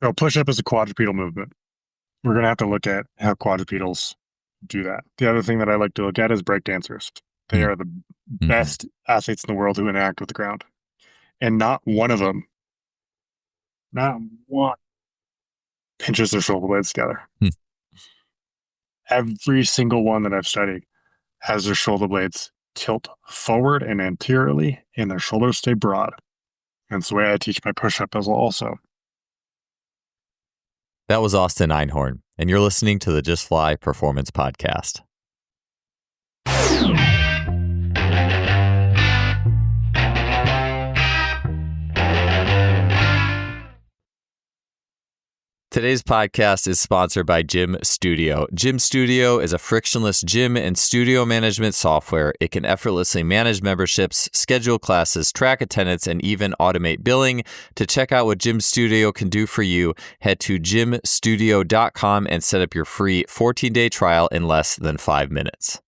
So push-up is a quadrupedal movement. We're going to have to look at how quadrupedals do that. The other thing that I like to look at is breakdancers. They Mm, are the mhm. best athletes in the world who interact with the ground. And not one of them, not one, pinches their shoulder blades together. Hmm. Every single one that I've studied has their shoulder blades tilt forward and anteriorly, and their shoulders stay broad. And it's the way I teach my push-up as well also. That was Austin Einhorn, and you're listening to the Just Fly Performance Podcast. Today's podcast is sponsored by Gym Studio. Gym Studio is a frictionless gym and studio management software. It can effortlessly manage memberships, schedule classes, track attendance, and even automate billing. To check out what Gym Studio can do for you, head to gymstudio.com and set up your free 14-day trial in less than 5 minutes.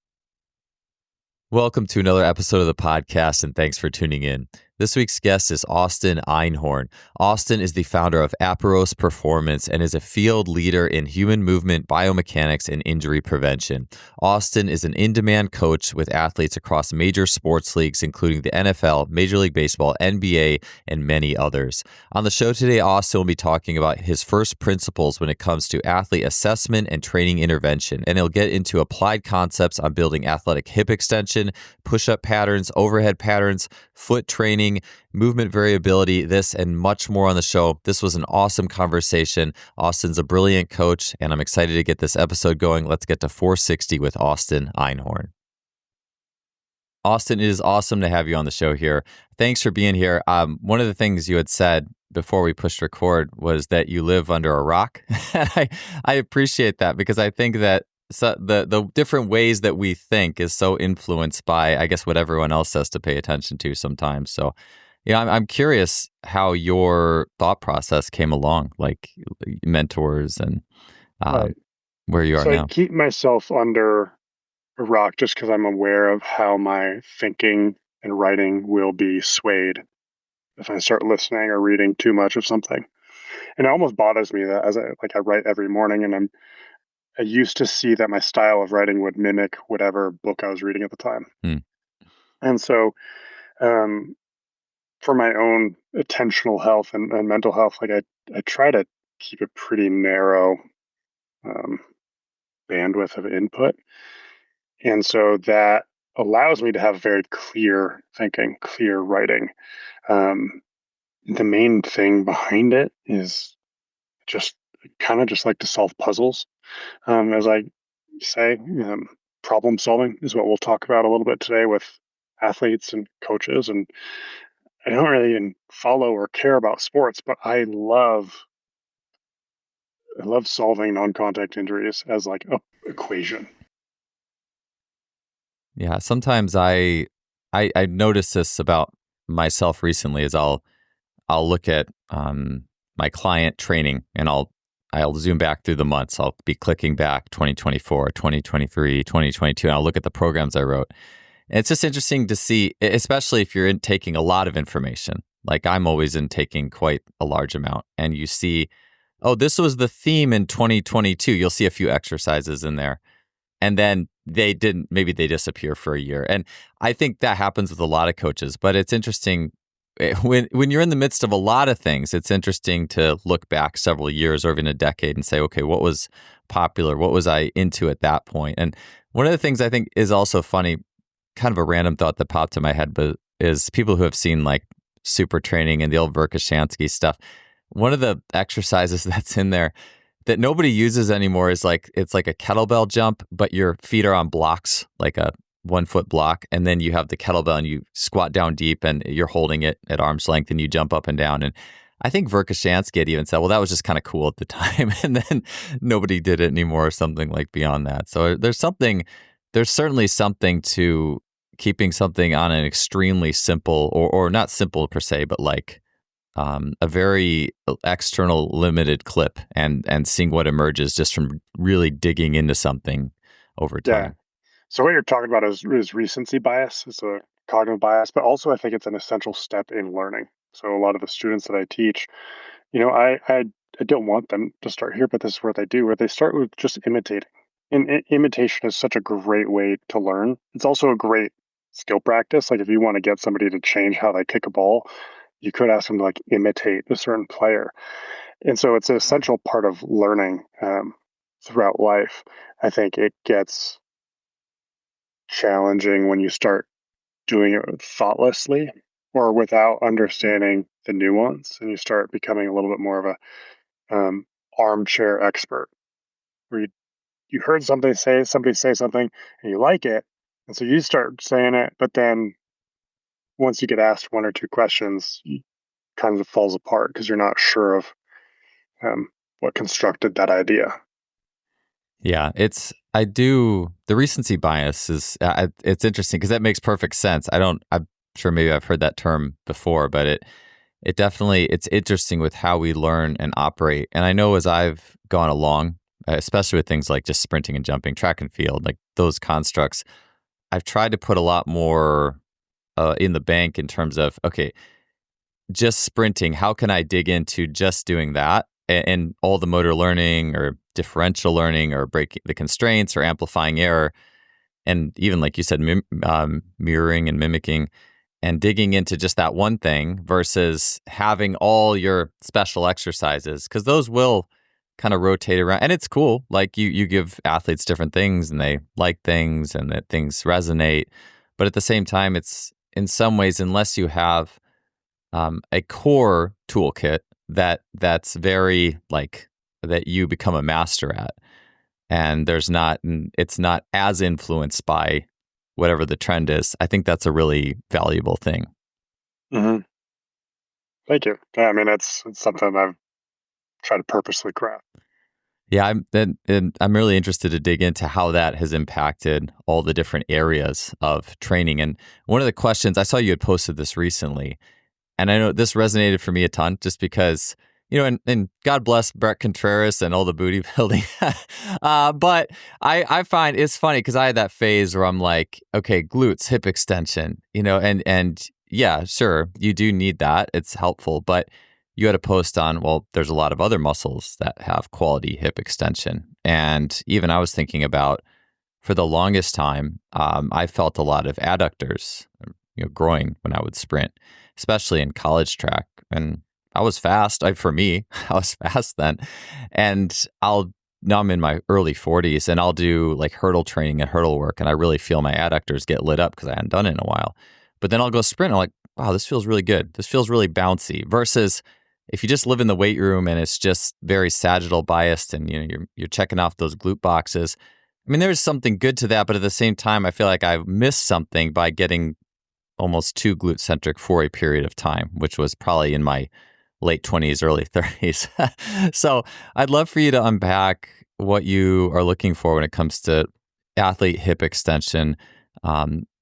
Welcome to another episode of the podcast, and thanks for tuning in. This week's guest is Austin Einhorn. Austin is the founder of APIros Performance and is a field leader in human movement, biomechanics, and injury prevention. Austin is an in-demand coach with athletes across major sports leagues, including the NFL, Major League Baseball, NBA, and many others. On the show today, Austin will be talking about his first principles when it comes to athlete assessment and training intervention, and he'll get into applied concepts on building athletic hip extension, push-up patterns, overhead patterns, foot training, movement variability, this and much more on the show. This was an awesome conversation. Austin's a brilliant coach, and I'm excited to get this episode going. Let's get to 460 with Austin Einhorn. Austin, it is awesome to have you on the show here. Thanks for being here. One of the things you had said before we pushed record was that you live under a rock. I appreciate that because I think that the different ways that we think is so influenced by, I guess, what everyone else has to pay attention to sometimes. So, I'm curious how your thought process came along, like mentors and Right. where you are So I now. keep myself under a rock just because I'm aware of how my thinking and writing will be swayed if I start listening or reading too much of something. And it almost bothers me that I write every morning, and I used to see that my style of writing would mimic whatever book I was reading at the time. Hmm. And so um, for my own attentional health and mental health, I try to keep a pretty narrow um, bandwidth of input. And so that allows me to have very clear thinking, clear writing. Um, the main thing behind it is just kind of just like to solve puzzles. As I say, problem solving is what we'll talk about a little bit today with athletes and coaches. And I don't really even follow or care about sports, but I love solving non-contact injuries as like a equation. Yeah, sometimes I noticed this about myself recently is I'll look at my client training and I'll zoom back through the months. I'll be clicking back 2024, 2023, 2022, and I'll look at the programs I wrote. And it's just interesting to see, especially if you're taking a lot of information. Like I'm always taking quite a large amount, and you see, oh, this was the theme in 2022. You'll see a few exercises in there, and then maybe they disappear for a year. And I think that happens with a lot of coaches, but it's interesting when you're in the midst of a lot of things, it's interesting to look back several years or even a decade and say, okay, what was popular? What was I into at that point? And one of the things I think is also funny, kind of a random thought that popped in my head, but is people who have seen like super training and the old Verkhoshansky stuff. One of the exercises that's in there that nobody uses anymore is like it's like a kettlebell jump, but your feet are on blocks, like a 1 foot block, and then you have the kettlebell and you squat down deep and you're holding it at arm's length and you jump up and down. And I think Verkhoshansky had even said, well, that was just kind of cool at the time. And then nobody did it anymore or something like beyond that. So there's certainly something to keeping something on an extremely simple or not simple per se, but like a very external limited clip and seeing what emerges just from really digging into something over Yeah. time. So what you're talking about is recency bias. It's a cognitive bias, but also I think it's an essential step in learning. So a lot of the students that I teach, I I don't want them to start here, but this is where they do, where they start with just imitating. And imitation is such a great way to learn. It's also a great skill practice. Like if you want to get somebody to change how they kick a ball, you could ask them to like imitate a certain player. And so it's an essential part of learning throughout life. I think it gets challenging when you start doing it thoughtlessly or without understanding the nuance, and you start becoming a little bit more of a armchair expert, where you heard somebody say something and you like it, and so you start saying it, but then once you get asked one or two questions, it kind of falls apart because you're not sure of um, what constructed that idea. Yeah, the recency bias is, it's interesting because that makes perfect sense. I'm sure maybe I've heard that term before, but it definitely, it's interesting with how we learn and operate. And I know as I've gone along, especially with things like just sprinting and jumping, track and field, like those constructs, I've tried to put a lot more in the bank in terms of, okay, just sprinting, how can I dig into just doing that and all the motor learning or differential learning or breaking the constraints or amplifying error, and even like you said, mirroring and mimicking and digging into just that one thing versus having all your special exercises, because those will kind of rotate around and it's cool. Like you give athletes different things and they like things and that things resonate. But at the same time, it's in some ways, unless you have a core toolkit that's very like that you become a master at, and it's not as influenced by whatever the trend is. I think that's a really valuable thing. Hmm. Thank you. Yeah, I mean, it's something I've tried to purposely craft. Yeah, and I'm really interested to dig into how that has impacted all the different areas of training. And one of the questions I saw you had posted this recently, and I know this resonated for me a ton just because, and God bless Brett Contreras and all the booty building. But I find it's funny because I had that phase where I'm like, okay, glutes, hip extension, and yeah, sure, you do need that. It's helpful. But you had a post on, well, there's a lot of other muscles that have quality hip extension. And even I was thinking about, for the longest time, I felt a lot of adductors, growing when I would sprint, especially in college track. And I was fast. For me, I was fast then. And now I'm in my early 40s and I'll do like hurdle training and hurdle work. And I really feel my adductors get lit up because I hadn't done it in a while. But then I'll go sprint. And I'm like, wow, this feels really good. This feels really bouncy versus if you just live in the weight room and it's just very sagittal biased and you're checking off those glute boxes. I mean, there's something good to that, but at the same time, I feel like I've missed something by getting almost too glute centric for a period of time, which was probably in my late 20s, early 30s. So I'd love for you to unpack what you are looking for when it comes to athlete hip extension,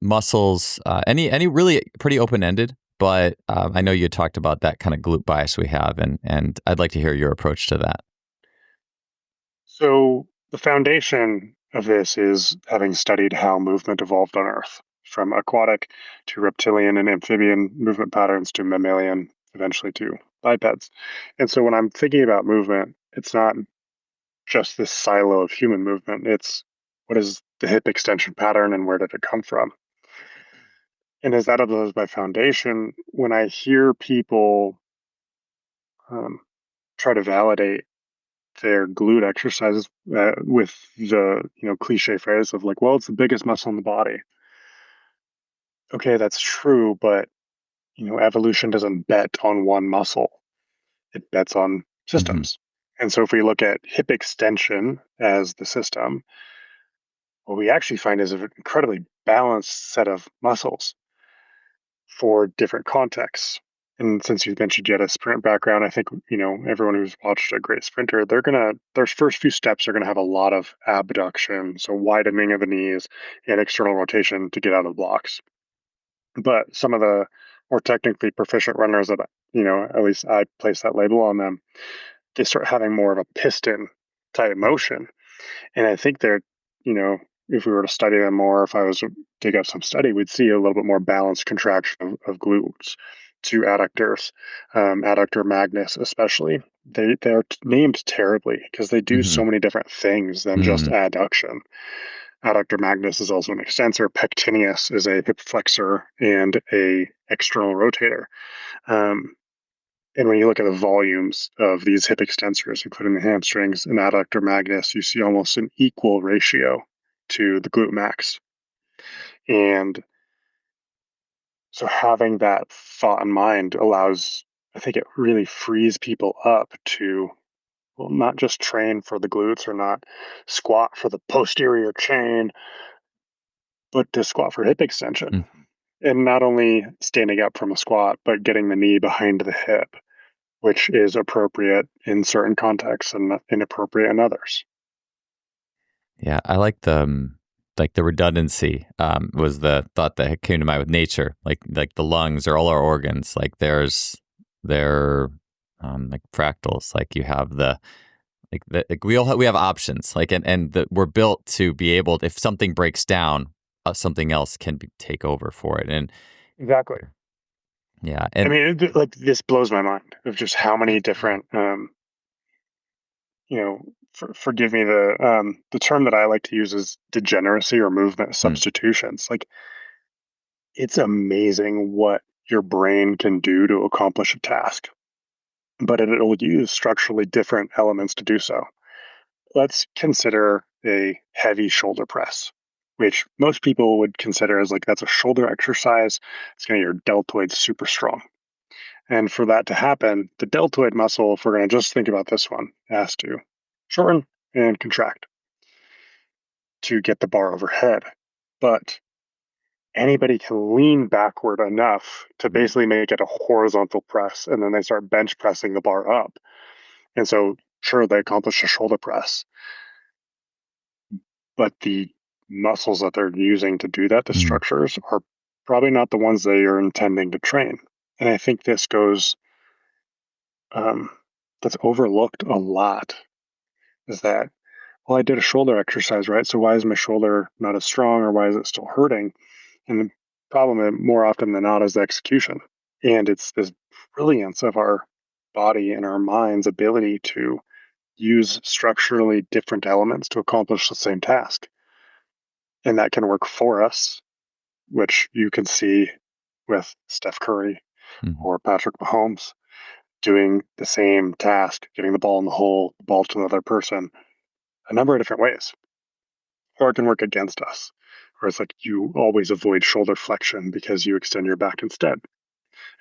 muscles, any really pretty open ended. But I know you talked about that kind of glute bias we have, and I'd like to hear your approach to that. So the foundation of this is having studied how movement evolved on Earth, from aquatic to reptilian and amphibian movement patterns to mammalian, eventually to bipeds. And so when I'm thinking about movement, it's not just this silo of human movement. It's what is the hip extension pattern and where did it come from? And as that is my foundation, when I hear people um, try to validate their glute exercises with the cliche phrase of like, well, it's the biggest muscle in the body. Okay, that's true, but evolution doesn't bet on one muscle; it bets on Hmm. systems. And so, if we look at hip extension as the system, what we actually find is an incredibly balanced set of muscles for different contexts. And since you mentioned you had a sprint background, I think everyone who's watched a great sprinter, their first few steps are gonna have a lot of abduction, so widening of the knees and external rotation to get out of the blocks. But some of the more technically proficient runners that at least I place that label on them, they start having more of a piston type motion, and I think they're, you know, if we were to study them more, if I was to dig up some study, we'd see a little bit more balanced contraction of glutes. to adductors, adductor magnus especially. They're named terribly because they do Mm-hmm. so many different things than just Mm. adduction. Adductor magnus is also an extensor. Pectineus is a hip flexor and a external rotator. Um, and when you look at the volumes of these hip extensors, including the hamstrings and adductor magnus, you see almost an equal ratio to the glute max. And so having that thought in mind allows, I think it really frees people up to, well, not just train for the glutes or not squat for the posterior chain, but to squat for hip extension. Mm. And not only standing up from a squat, but getting the knee behind the hip, which is appropriate in certain contexts and inappropriate in others. Yeah, I like the redundancy was the thought that came to mind with nature, like the lungs or all our organs. Like they're like fractals. Like you have like we have options. Like we're built to be able if something breaks down, something else can take over for it. And Exactly. yeah, I and mean, like this blows my mind of just how many different, forgive me, the term that I like to use is degeneracy or movement mm, substitutions. Like it's amazing what your brain can do to accomplish a task, but it'll use structurally different elements to do so. Let's consider a heavy shoulder press, which most people would consider as like that's a shoulder exercise. It's going to your deltoid super strong. And for that to happen, the deltoid muscle, if we're going to just think about this one, has to shorten and contract to get the bar overhead. But anybody can lean backward enough to basically make it a horizontal press, and then they start bench pressing the bar up. And so, sure, they accomplish a shoulder press, but the muscles that they're using to do that, the mm, structures, are probably not the ones they are intending to train. And I think this goes, um, that's overlooked a lot is that, well, I did a shoulder exercise, right? So why is my shoulder not as strong or why is it still hurting? And the problem more often than not is the execution. And it's this brilliance of our body and our mind's ability to use structurally different elements to accomplish the same task. And that can work for us, which you can see with Steph Curry mm. or Patrick Mahomes doing the same task, getting the ball in the hole, the ball to another person, a number of different ways. Or it can work against us, where it's like you always avoid shoulder flexion because you extend your back instead.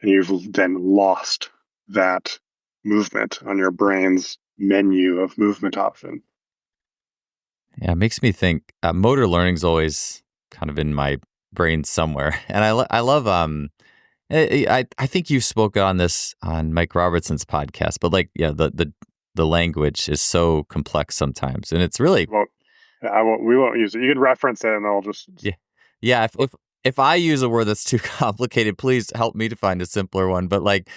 And you've then lost that movement on your brain's menu of movement option. Yeah, it makes me think motor learning's always kind of in my brain somewhere, and I love I think you spoke on this on Mike Robertson's podcast, but like yeah, the language is so complex sometimes, and it's really Well, I won't. We won't use it. You can reference it, and I'll just. yeah yeah. If I use a word that's too complicated, please help me to find a simpler one. But like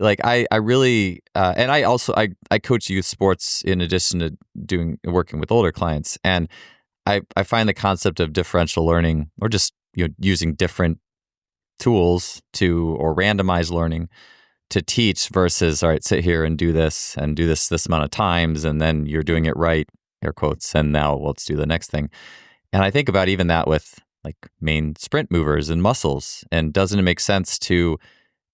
I really and I also I coach youth sports in addition to doing working with older clients, and I find the concept of differential learning or just using different tools to or randomize learning to teach versus all right, sit here and do this amount of times and then you're doing it right, air quotes, and now let's do the next thing. And I think about even that with like main sprint movers and muscles. And doesn't it make sense to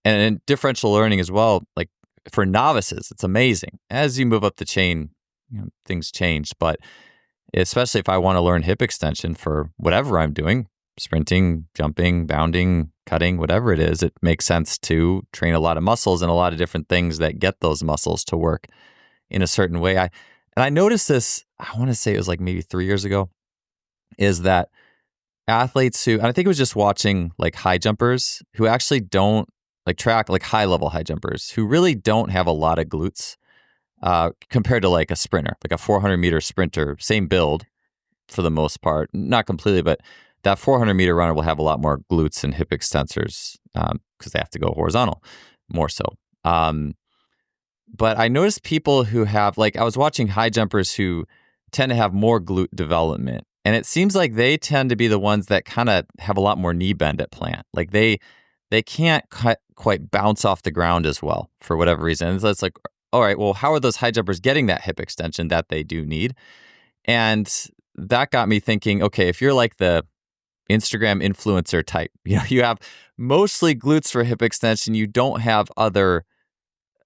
and in differential learning as well, like for novices, it's amazing. As you move up the chain, things change. But especially if I want to learn hip extension for whatever I'm doing, sprinting, jumping, bounding, cutting, whatever it is, it makes sense to train a lot of muscles and a lot of different things that get those muscles to work in a certain way. I noticed this, I want to say it was like maybe 3 years ago, is that athletes who, and I think it was just watching like high jumpers who actually don't like track like high level high jumpers who really don't have a lot of glutes compared to like a sprinter, like a 400-meter sprinter, same build, for the most part, not completely, but that 400-meter runner will have a lot more glutes and hip extensors because they have to go horizontal more so. Um, but I noticed people who have, like, I was watching high jumpers who tend to have more glute development. And it seems like they tend to be the ones that kind of have a lot more knee bend at plant. Like they can't quite bounce off the ground as well for whatever reason. And so it's like, all right, well, how are those high jumpers getting that hip extension that they do need? And that got me thinking, okay, if you're like the Instagram influencer type, you have mostly glutes for hip extension, you don't have other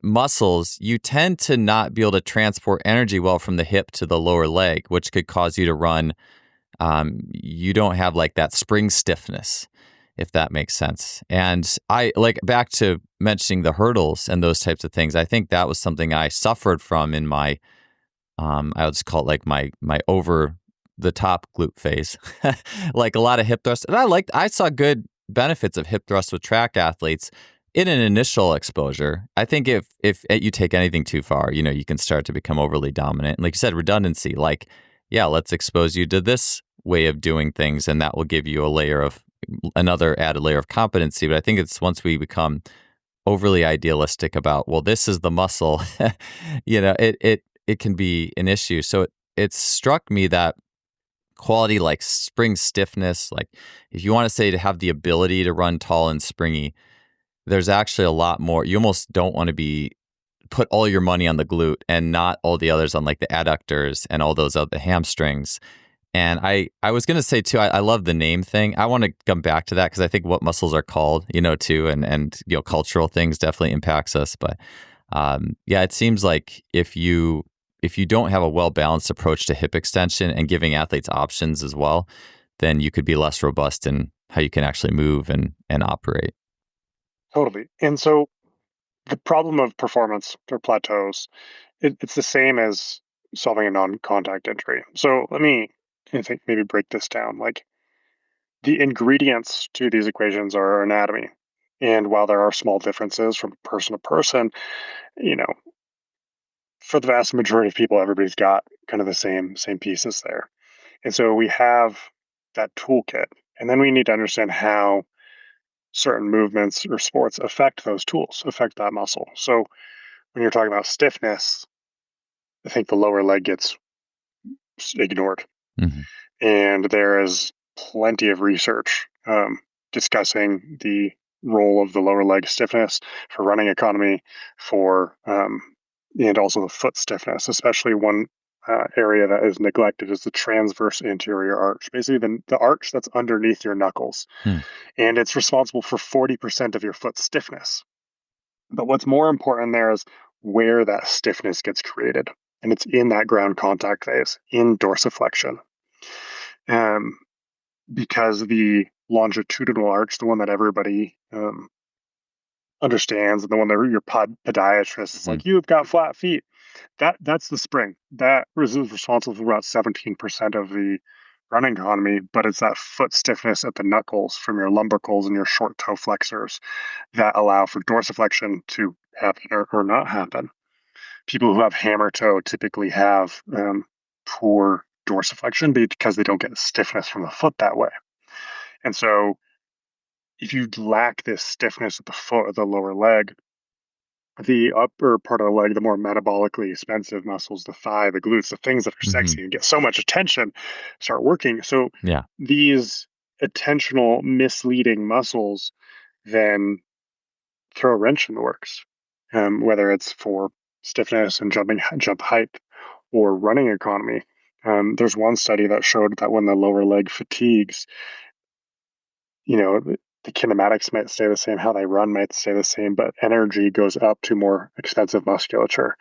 muscles, you tend to not be able to transport energy well from the hip to the lower leg, which could cause you to run. You don't have like that spring stiffness, if that makes sense. And I like back to mentioning the hurdles and those types of things. I think that was something I suffered from in my, I would just call it like my over the top glute phase, like a lot of hip thrust. And I saw good benefits of hip thrust with track athletes in an initial exposure. I think if you take anything too far, you can start to become overly dominant. And like you said, redundancy, like, yeah, let's expose you to this way of doing things, and that will give you another added layer of competency. But I think it's once we become overly idealistic about, well, this is the muscle, it can be an issue. So it struck me that quality like spring stiffness, like if you want to say to have the ability to run tall and springy, there's actually a lot more. You almost don't want to put all your money on the glute and not all the others on like the adductors and all those other hamstrings. And I was going to say too, I love the name thing. I want to come back to that because I think what muscles are called, too, and cultural things definitely impacts us. But yeah, it seems like if you don't have a well balanced approach to hip extension and giving athletes options as well, then you could be less robust in how you can actually move and operate. Totally. And so the problem of performance or plateaus, it's the same as solving a non-contact injury. So let me, I think, maybe break this down. Like the ingredients to these equations are anatomy. And while there are small differences from person to person, you know, for the vast majority of people, everybody's got kind of the same pieces there. And so we have that toolkit. And then we need to understand how certain movements or sports affect those tools, affect that muscle. So when you're talking about stiffness, I think the lower leg gets ignored. Hmm. And there is plenty of research discussing the role of the lower leg stiffness for running economy, and also the foot stiffness, especially one area that is neglected is the transverse anterior arch, basically the arch that's underneath your knuckles. Hmm. And it's responsible for 40% of your foot stiffness. But what's more important there is where that stiffness gets created. And it's in that ground contact phase, in dorsiflexion. Um, because the longitudinal arch, the one that everybody understands, and the one that your podiatrist is Hmm. like, you've got flat feet. That's the spring. That is responsible for about 17% of the running economy, but it's that foot stiffness at the knuckles from your lumbricals and your short toe flexors that allow for dorsiflexion to happen or not happen. People who have hammer toe typically have poor dorsiflexion because they don't get stiffness from the foot that way. And so if you lack this stiffness at the foot or the lower leg, the upper part of the leg, the more metabolically expensive muscles, the thigh, the glutes, the things that are Hmm. sexy and get so much attention, start working. So Yeah. these attentional misleading muscles then throw a wrench in the works, whether it's for stiffness and jump height or running economy. There's one study that showed that when the lower leg fatigues, the kinematics might stay the same, how they run might stay the same, but energy goes up to more expensive musculature,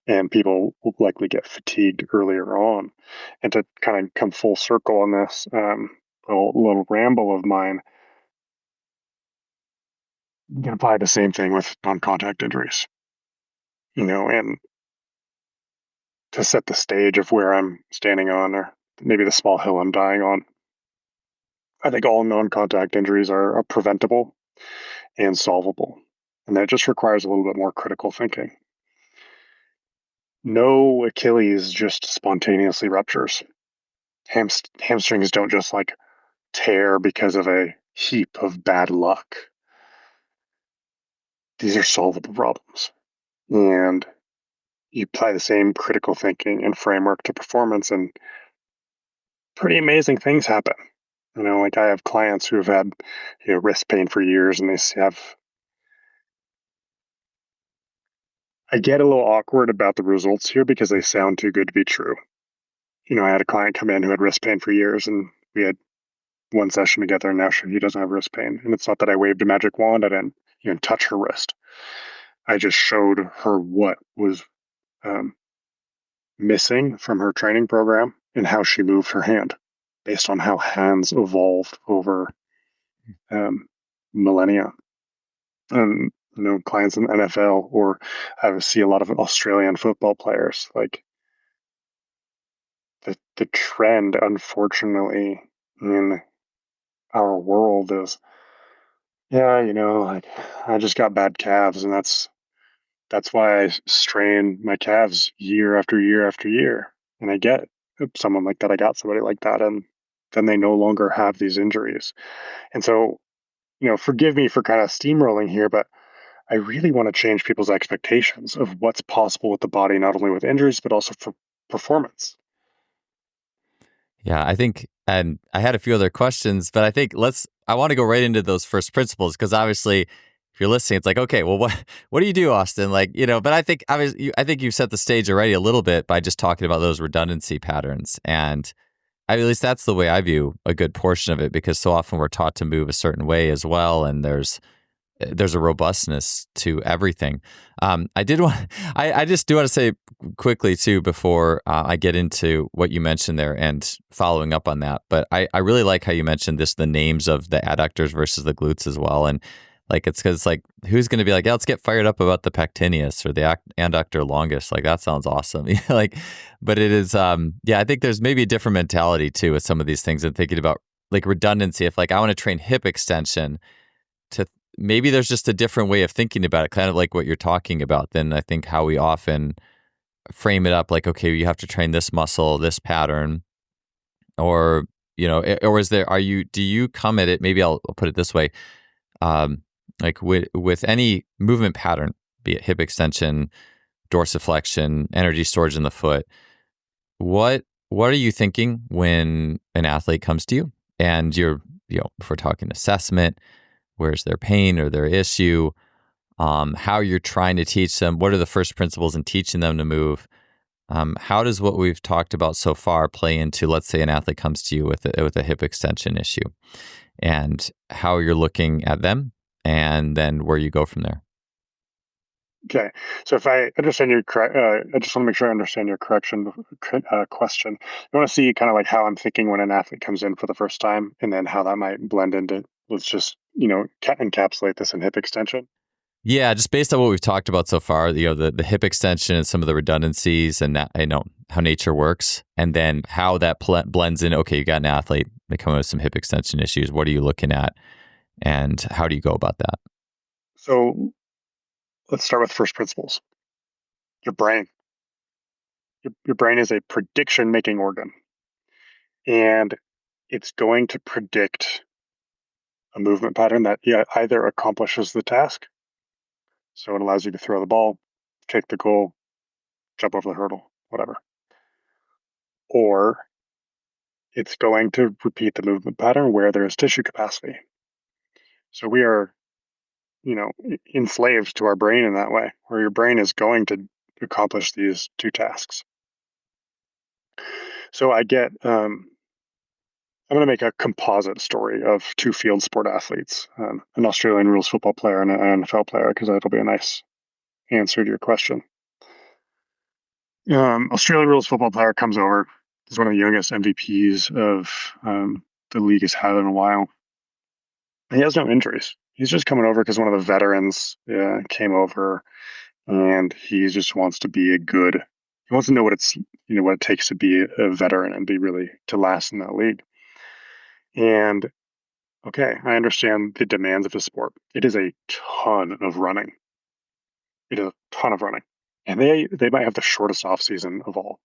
and people will likely get fatigued earlier on. And to kind of come full circle on this little ramble of mine, you can apply the same thing with non-contact injuries, and to set the stage of where I'm standing on, or maybe the small hill I'm dying on. I think all non-contact injuries are preventable and solvable, and that just requires a little bit more critical thinking. No Achilles just spontaneously ruptures. Hamstrings don't just like tear because of a heap of bad luck. These are solvable problems. And you apply the same critical thinking and framework to performance, and pretty amazing things happen. Like I have clients who have had, wrist pain for years, and I get a little awkward about the results here because they sound too good to be true. I had a client come in who had wrist pain for years, and we had one session together, and now he doesn't have wrist pain. And it's not that I waved a magic wand. I didn't, touch her wrist. I just showed her what was um, missing from her training program and how she moved her hand based on how hands evolved over um, millennia. And clients in the NFL, or I see a lot of Australian football players. Like the trend, unfortunately, in our world is, yeah, like I just got bad calves, and that's why I strain my calves year after year after year. And I get someone like that. I got somebody like that, and then they no longer have these injuries. And so, forgive me for kind of steamrolling here, but I really want to change people's expectations of what's possible with the body, not only with injuries, but also for performance. Yeah, I think, and I had a few other questions, but I think I want to go right into those first principles because obviously, if you're listening, it's like, okay, well, what do you do, Austin? Like, but I think obviously, I think you set the stage already a little bit by just talking about those redundancy patterns, and at least that's the way I view a good portion of it because so often we're taught to move a certain way as well, and there's a robustness to everything. I did want, I just do want to say quickly too before I get into what you mentioned there and following up on that. But I really like how you mentioned the names of the adductors versus the glutes as well, and like it's because like who's going to be like, yeah, let's get fired up about the pectineus or the adductor longus, like that sounds awesome, like, but it is, yeah, I think there's maybe a different mentality too with some of these things and thinking about like redundancy. If like I want to train hip extension to maybe there's just a different way of thinking about it, kind of like what you're talking about, than I think how we often frame it up like, okay, you have to train this muscle, this pattern, or, or do you come at it, maybe I'll put it this way, um, like with any movement pattern, be it hip extension, dorsiflexion, energy storage in the foot, what are you thinking when an athlete comes to you and if we're talking assessment, where's their pain or their issue, how you're trying to teach them, what are the first principles in teaching them to move? How does what we've talked about so far play into, let's say, an athlete comes to you with a hip extension issue, and how you're looking at them, and then where you go from there? Okay, so if I understand your correct, I just want to make sure I understand your question. You want to see kind of like how I'm thinking when an athlete comes in for the first time, and then how that might blend into. Let's just encapsulate this in hip extension. Yeah, just based on what we've talked about so far, the hip extension and some of the redundancies and that, how nature works, and then how that blends in. Okay, you got an athlete, they come with some hip extension issues. What are you looking at, and how do you go about that? So let's start with first principles. Your brain. Your brain is a prediction making organ, and it's going to predict a movement pattern that either accomplishes the task, so it allows you to throw the ball, kick the goal, jump over the hurdle, whatever, or it's going to repeat the movement pattern where there is tissue capacity. So we are, enslaved to our brain in that way, where your brain is going to accomplish these two tasks. So I'm going to make a composite story of two field sport athletes, an Australian rules football player and an NFL player, because that'll be a nice answer to your question. Australian rules football player comes over. He's one of the youngest MVPs of the league has had in a while. He has no injuries. He's just coming over because one of the veterans came over, and he just wants to be a good. He wants to know what it takes to be a veteran and be really to last in that league. And okay, I understand the demands of the sport. It is a ton of running. It is a ton of running, and they might have the shortest off season of all.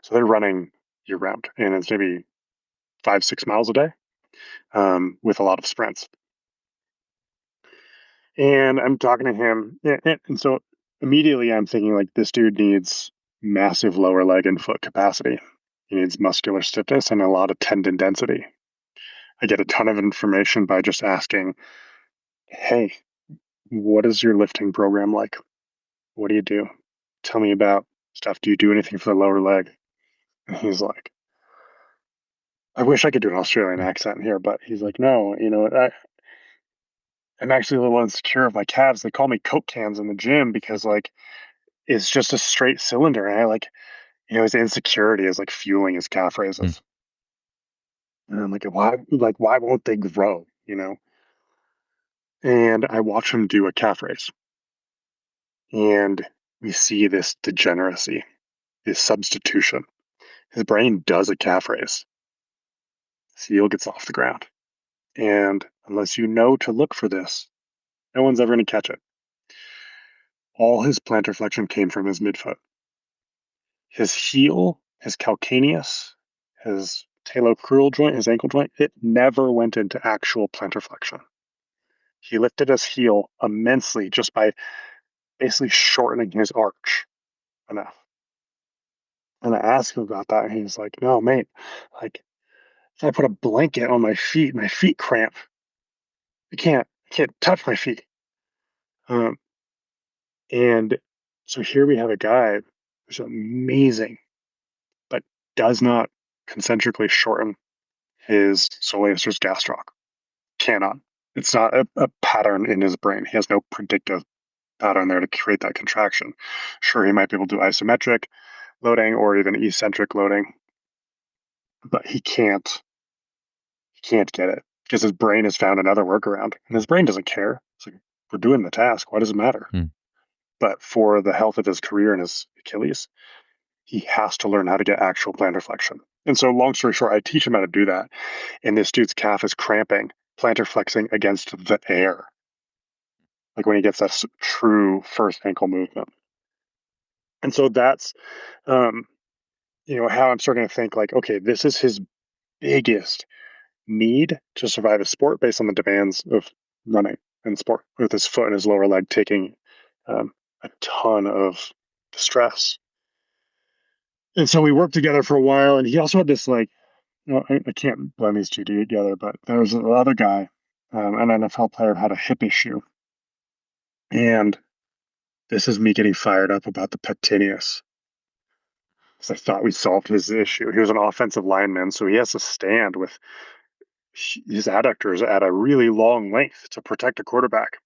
So they're running year round, and it's maybe 5-6 miles a day, with a lot of sprints. And I'm talking to him, and so immediately I'm thinking like this dude needs massive lower leg and foot capacity. He needs muscular stiffness and a lot of tendon density. I get a ton of information by just asking, hey, what is your lifting program like? What do you do? Tell me about stuff. Do you do anything for the lower leg? And he's like, I wish I could do an Australian accent here, but he's like, no, I'm actually a little insecure of my calves. They call me Coke cans in the gym because like it's just a straight cylinder. And I like, his insecurity is like fueling his calf Mm. raises. And I'm why won't they grow? And I watch him do a calf raise, and we see this degeneracy, this substitution. His brain does a calf raise. His heel gets off the ground. And unless you know to look for this, no one's ever going to catch it. All his plantar flexion came from his midfoot. His heel, his calcaneus, his talocrural joint, his ankle joint, it never went into actual plantar flexion. He lifted his heel immensely just by basically shortening his arch enough. And I asked him about that, and he's like, no, mate, like, if I put a blanket on my feet cramp. I can't touch my feet. Um, and so here we have a guy who's amazing, but does not concentrically shorten his soleus gastroc. Cannot. It's not a pattern in his brain. He has no predictive pattern there to create that contraction. Sure, he might be able to do isometric loading or even eccentric loading, but he can't get it because his brain has found another workaround, and his brain doesn't care. It's like, we're doing the task. Why does it matter? Mm. But for the health of his career and his Achilles, he has to learn how to get actual plantar flexion. And so, long story short, I teach him how to do that. And this dude's calf is cramping, plantar flexing against the air, like when he gets that true first ankle movement. And so that's, um, how I'm starting to think like, okay, this is his biggest need to survive a sport based on the demands of running and sport, with his foot and his lower leg taking um, a ton of stress. And so we worked together for a while, and he also had this like, I can't blend these two together, but there was another guy, an NFL player, had a hip issue, and this is me getting fired up about the pectineus. Because I thought we solved his issue. He was an offensive lineman, so he has to stand with his adductors at a really long length to protect a quarterback.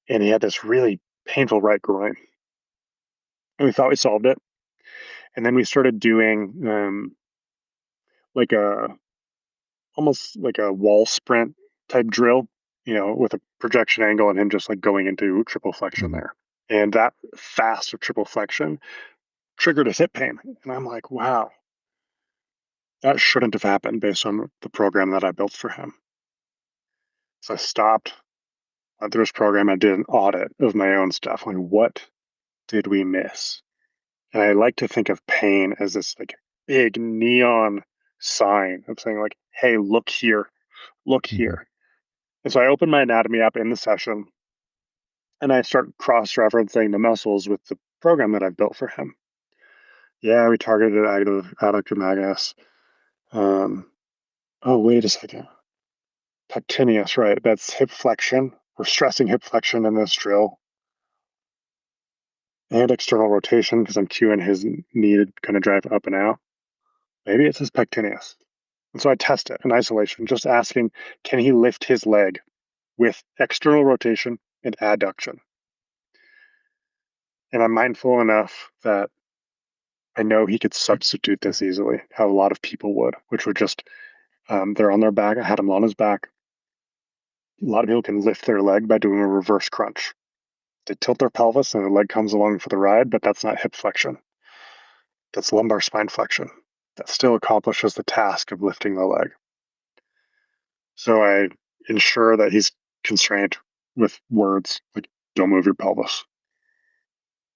And he had this really painful right groin. And we thought we solved it. And then we started doing like almost like a wall sprint type drill, with a projection angle and him just like going into triple flexion Mhm. there. And that fast of triple flexion triggered his hip pain. And I'm like, wow, that shouldn't have happened based on the program that I built for him. So I stopped, went through his program. I did an audit of my own stuff. Like, what did we miss? And I like to think of pain as this like big neon sign of saying like, hey, look here, look Mhm. here. And so I open my anatomy up in the session, and I start cross-referencing the muscles with the program that I've built for him. Yeah, we targeted adductor magnus. Oh, wait a second. Pectineus, right? That's hip flexion. We're stressing hip flexion in this drill. And external rotation because I'm cueing his knee to kind of drive up and out. Maybe it's his pectineus. And so I test it in isolation, just asking, can he lift his leg with external rotation and adduction? And I'm mindful enough that I know he could substitute this easily, how a lot of people would, which would just, they're on their back. I had him on his back. A lot of people can lift their leg by doing a reverse crunch. They tilt their pelvis and the leg comes along for the ride, but that's not hip flexion. That's lumbar spine flexion. That still accomplishes the task of lifting the leg. So I ensure that he's constrained with words like, don't move your pelvis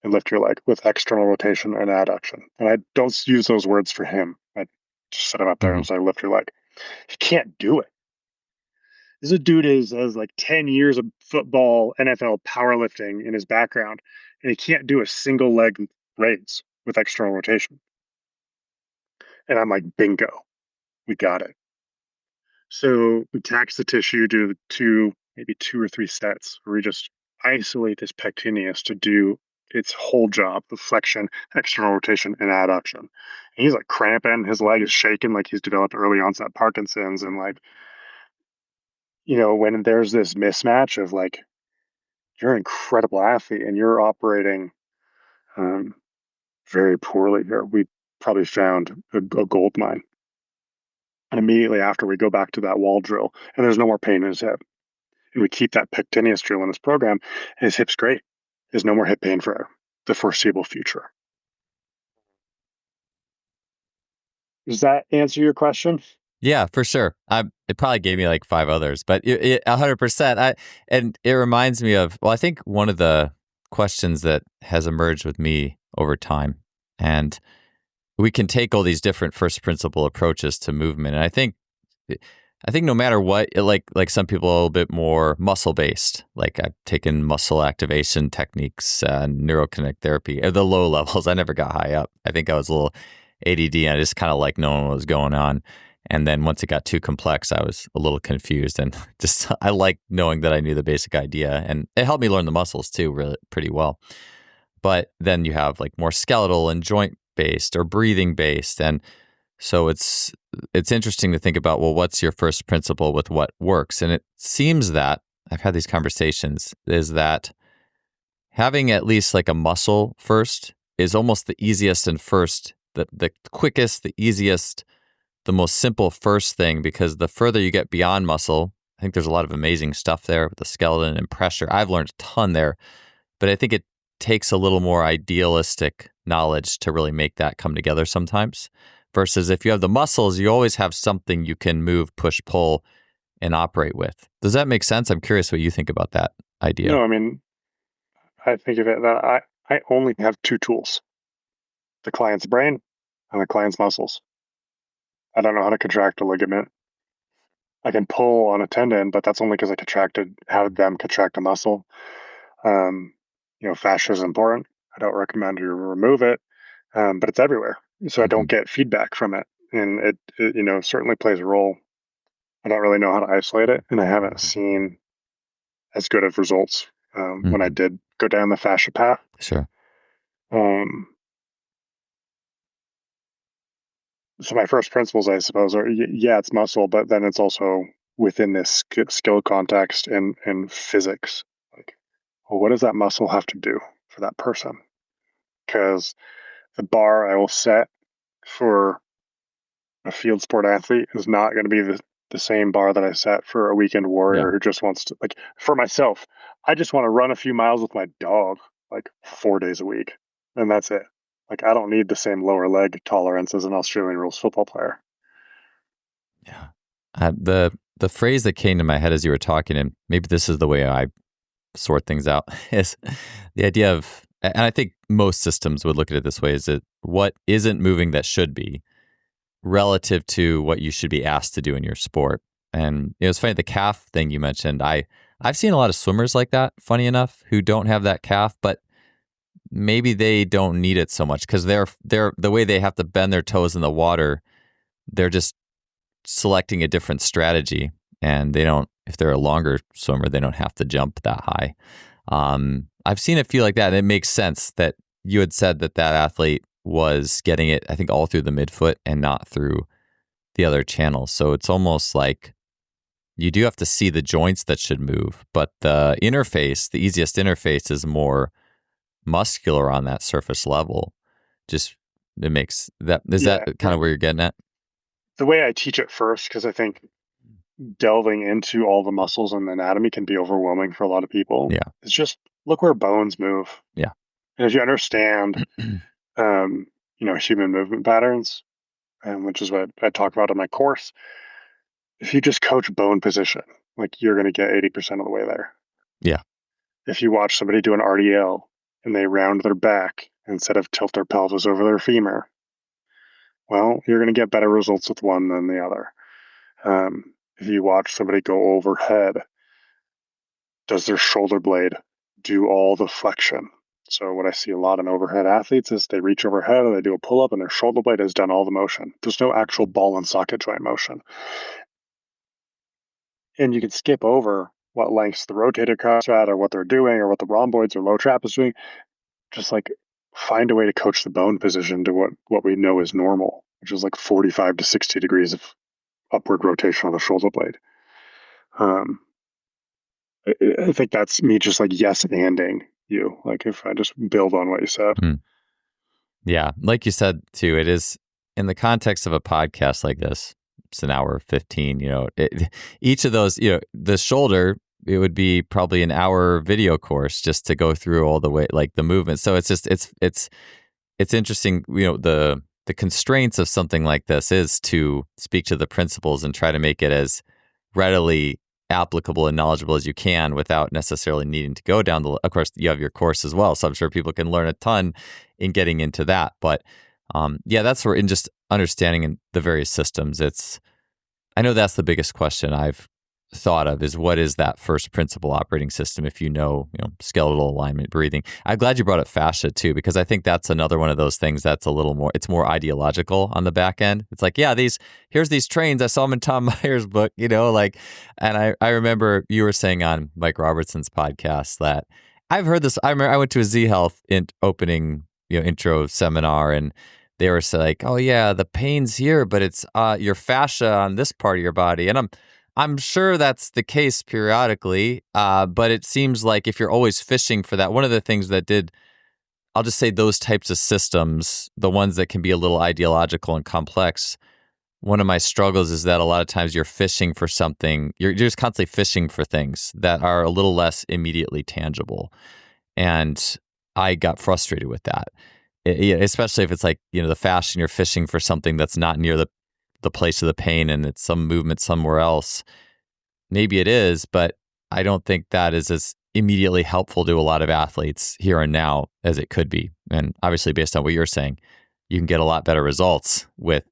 and lift your leg with external rotation and adduction. And I don't use those words for him. I just set him up there and Mhm. say, lift your leg. He can't do it. This is a dude who has like 10 years of football, NFL powerlifting in his background, and he can't do a single leg raise with external rotation. And I'm like, bingo, we got it. So we tax the tissue, do maybe 2 or 3 sets where we just isolate this pectineus to do its whole job, the flexion, external rotation, and adduction. And he's like cramping, his leg is shaking like he's developed early onset Parkinson's. And like, when there's this mismatch of like, you're an incredible athlete and you're operating um, very poorly here, we probably found a gold mine. And immediately after, we go back to that wall drill, and there's no more pain in his hip. And we keep that pectineus drill in his program, and his hip's great. There's no more hip pain for the foreseeable future. Does that answer your question? Yeah, for sure. It probably gave me like five others, but 100%. And it reminds me of, well, I think one of the questions that has emerged with me over time, and we can take all these different first principle approaches to movement. And I think no matter what, like some people are a little bit more muscle based. Like I've taken muscle activation techniques, neurokinetic therapy at the low levels. I never got high up. I think I was a little ADD. And I just kind of like knowing what was going on. And then once it got too complex, I was a little confused. And just I like knowing that I knew the basic idea, and it helped me learn the muscles too, really pretty well. But then you have like more skeletal and joint based or breathing based, and so it's interesting to think about, well, what's your first principle with what works? And it seems that I've had these conversations is that having at least like a muscle first is almost the easiest and first, the quickest, the easiest, the most simple first thing, because the further you get beyond muscle, I think there's a lot of amazing stuff there with the skeleton and pressure. I've learned a ton there, but I think it takes a little more idealistic knowledge to really make that come together sometimes. Versus if you have the muscles, you always have something you can move, push, pull, and operate with. Does that make sense? I'm curious what you think about that idea. No, I mean, I think of it that I only have two tools: the client's brain and the client's muscles. I don't know how to contract a ligament. I can pull on a tendon, but that's only because I had them contract a muscle. Um, fascia is important. I don't recommend you remove it, but it's everywhere, so I don't Hmm. get feedback from it, and it certainly plays a role. I don't really know how to isolate it, and I haven't seen as good of results when I Hmm. did go down the fascia path. Sure. Um, so my first principles, I suppose, are yeah, it's muscle, but then it's also within this skill context and physics. Like, well, what does that muscle have to do for that person? Because the bar I will set for a field sport athlete is not going to be the same bar that I set for a weekend Yeah. warrior who just wants to, like, for myself, I just want to run a few miles with my dog like 4 days a week. And that's it. Like, I don't need the same lower leg tolerance as an Australian rules football player. Yeah. The phrase that came to my head as you were talking, and maybe this is the way I sort things out, is the idea of, and I think most systems would look at it this way, is that what isn't moving that should be relative to what you should be asked to do in your sport. And it's funny, the calf thing you mentioned, I've seen a lot of swimmers like that, funny enough, who don't have that calf, but maybe they don't need it so much because they're the way they have to bend their toes in the water, they're just selecting a different strategy, and they don't, if they're a longer swimmer, they don't have to jump that high. I've seen it feel like that, and it makes sense that you had said that that athlete was getting it, I think, all through the midfoot and not through the other channels. So it's almost like you do have to see the joints that should move, but the interface, the easiest interface, is more muscular on that surface level. Just it makes that, is that Yeah. kind of where you're getting at? The way I teach it first, because I think delving into all the muscles and anatomy can be overwhelming for a lot of people, Yeah. is just look where bones move. Yeah. And if you understand, um, human movement patterns, which is what I talk about in my course, if you just coach bone position, like you're going to get 80% of the way there. Yeah. If you watch somebody do an RDL and they round their back instead of tilt their pelvis over their femur, well, you're going to get better results with one than the other. If you watch somebody go overhead, does their shoulder blade do all the flexion? So what I see a lot in overhead athletes is they reach overhead and they do a pull up and their shoulder blade has done all the motion. There's no actual ball and socket joint motion. And you can skip over what lengths the rotator cuffs are at, or what they're doing, or what the rhomboids or low trap is doing. Just like find a way to coach the bone position to what we know is normal, which is like 45 to 60 degrees of upward rotation on the shoulder blade. Um, I think that's me just like yes anding you. Like if I just build on what you said. Mm. Yeah. Like you said, too, it is in the context of a podcast like this, it's an hour 15, each of those, the shoulder, it would be probably an hour video course just to go through all the way, like the movement. So it's just, it's interesting, the constraints of something like this is to speak to the principles and try to make it as readily applicable and knowledgeable as you can without necessarily needing to go down of course, you have your course as well. So I'm sure people can learn a ton in getting into that. But yeah, that's where in just understanding the various systems, I know that's the biggest question I've thought of is what is that first principle operating system if skeletal alignment, breathing. I'm glad you brought up fascia too, because I think that's another one of those things that's a little more, it's more ideological on the back end. It's like, yeah, here's these trains. I saw them in Tom Meyer's book, and I remember you were saying on Mike Robertson's podcast that I've heard this. I remember I went to a Z Health opening, intro seminar, and they were like, oh yeah, the pain's here, but it's your fascia on this part of your body. And I'm sure that's the case periodically, but it seems like if you're always fishing for that, one of the things I'll just say those types of systems, the ones that can be a little ideological and complex, one of my struggles is that a lot of times you're fishing for something, you're just constantly fishing for things that are a little less immediately tangible. And I got frustrated with that, especially if it's like, the fashion, you're fishing for something that's not near the place of the pain and it's some movement somewhere else. Maybe it is, but I don't think that is as immediately helpful to a lot of athletes here and now as it could be. And obviously, based on what you're saying, you can get a lot better results with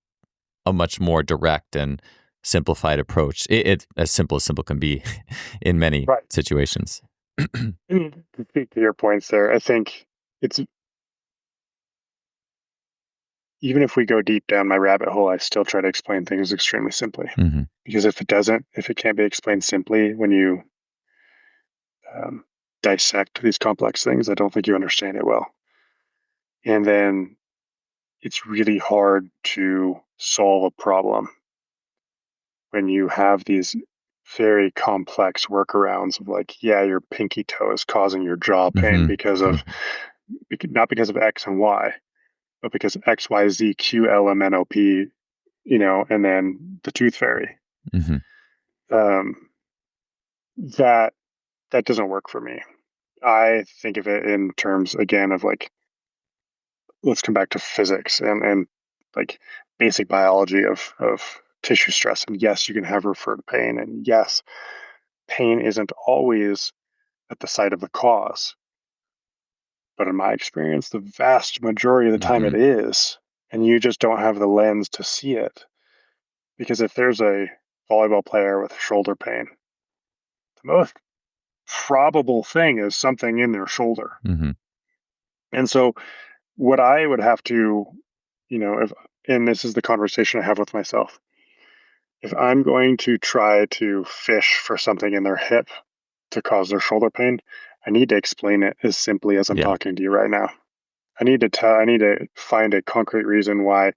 a much more direct and simplified approach. It's as simple can be in many Right. situations. And to speak to your points there, I think it's even if we go deep down my rabbit hole, I still try to explain things extremely simply. Mm-hmm. Because if it can't be explained simply when you dissect these complex things, I don't think you understand it well. And then it's really hard to solve a problem when you have these very complex workarounds of like, yeah, your pinky toe is causing your jaw pain Mm-hmm. not because of X and Y, but because of X, Y, Z, Q, L, M, N, O, P, and then the tooth fairy. Mm-hmm. Um, that doesn't work for me. I think of it in terms again of like, let's come back to physics and like basic biology of tissue stress. And yes, you can have referred pain, and yes, pain isn't always at the site of the cause. But in my experience, the vast majority of the time it is, and you just don't have the lens to see it. Because if there's a volleyball player with shoulder pain, the most probable thing is something in their shoulder. Mm-hmm. And so what I would have to, if, and this is the conversation I have with myself, if I'm going to try to fish for something in their hip to cause their shoulder pain, I need to explain it as simply as I'm Yeah. talking to you right now. I need to find a concrete reason why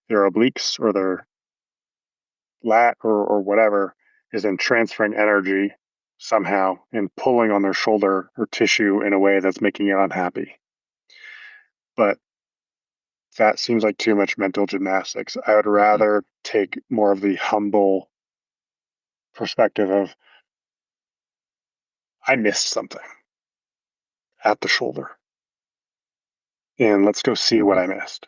their obliques or their lat or whatever is then transferring energy somehow and pulling on their shoulder or tissue in a way that's making it unhappy. But that seems like too much mental gymnastics. I would rather take more of the humble perspective of I missed something at the shoulder. And let's go see what I missed.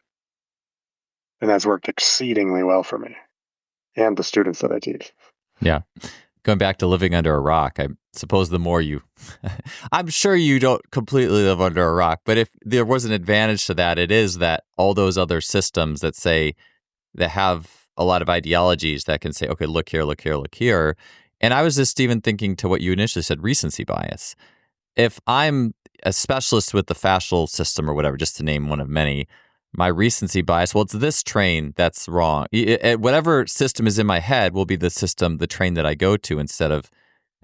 And that's worked exceedingly well for me and the students that I teach. Yeah. Going back to living under a rock, I suppose the more I'm sure you don't completely live under a rock, but if there was an advantage to that, it is that all those other systems that have a lot of ideologies that can say, okay, look here, look here, look here. And I was just even thinking to what you initially said, recency bias. If I'm a specialist with the fascial system or whatever, just to name one of many, my recency bias. Well, it's this train that's wrong. Whatever system is in my head will be the system, the train that I go to, instead of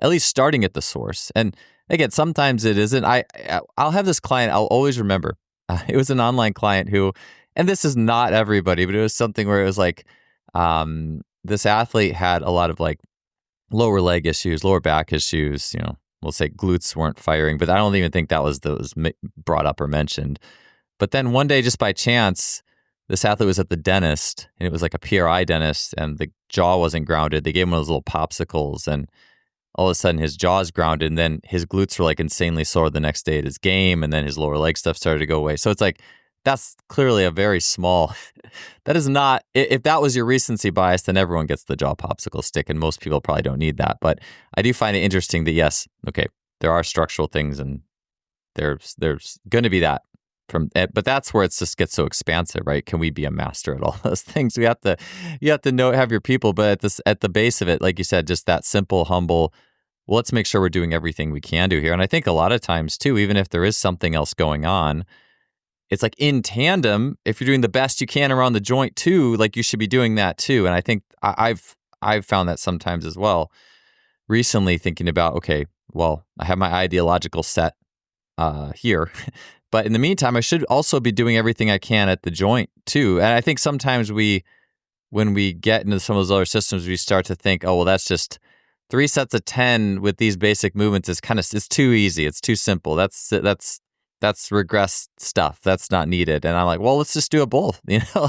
at least starting at the source. And again, sometimes it isn't. I'll have this client. I'll always remember. It was an online client who, and this is not everybody, but it was something where it was like, this athlete had a lot of like lower leg issues, lower back issues. We'll say glutes weren't firing, but I don't even think that was brought up or mentioned. But then one day, just by chance, this athlete was at the dentist, and it was like a PRI dentist, and the jaw wasn't grounded. They gave him one of those little popsicles, and all of a sudden his jaw's grounded, and then his glutes were like insanely sore the next day at his game, and then his lower leg stuff started to go away. So it's like, that's clearly a very small, that is not, if that was your recency bias, then everyone gets the jaw popsicle stick, and most people probably don't need that. But I do find it interesting that, yes, okay, there are structural things, and there's going to be that. But that's where it just gets so expansive, right? Can we be a master at all those things? You have to have your people, but at the base of it, like you said, just that simple, humble, well, let's make sure we're doing everything we can do here. And I think a lot of times too, even if there is something else going on, it's like in tandem, if you're doing the best you can around the joint too, like you should be doing that too. And I think I've found that sometimes as well. Recently thinking about, okay, well, I have my ideological set here. But in the meantime, I should also be doing everything I can at the joint too. And I think sometimes when we get into some of those other systems, we start to think, oh, well, that's just 3 sets of 10 with these basic movements it's too easy. It's too simple. That's regress stuff. That's not needed. And I'm like, well, let's just do it both.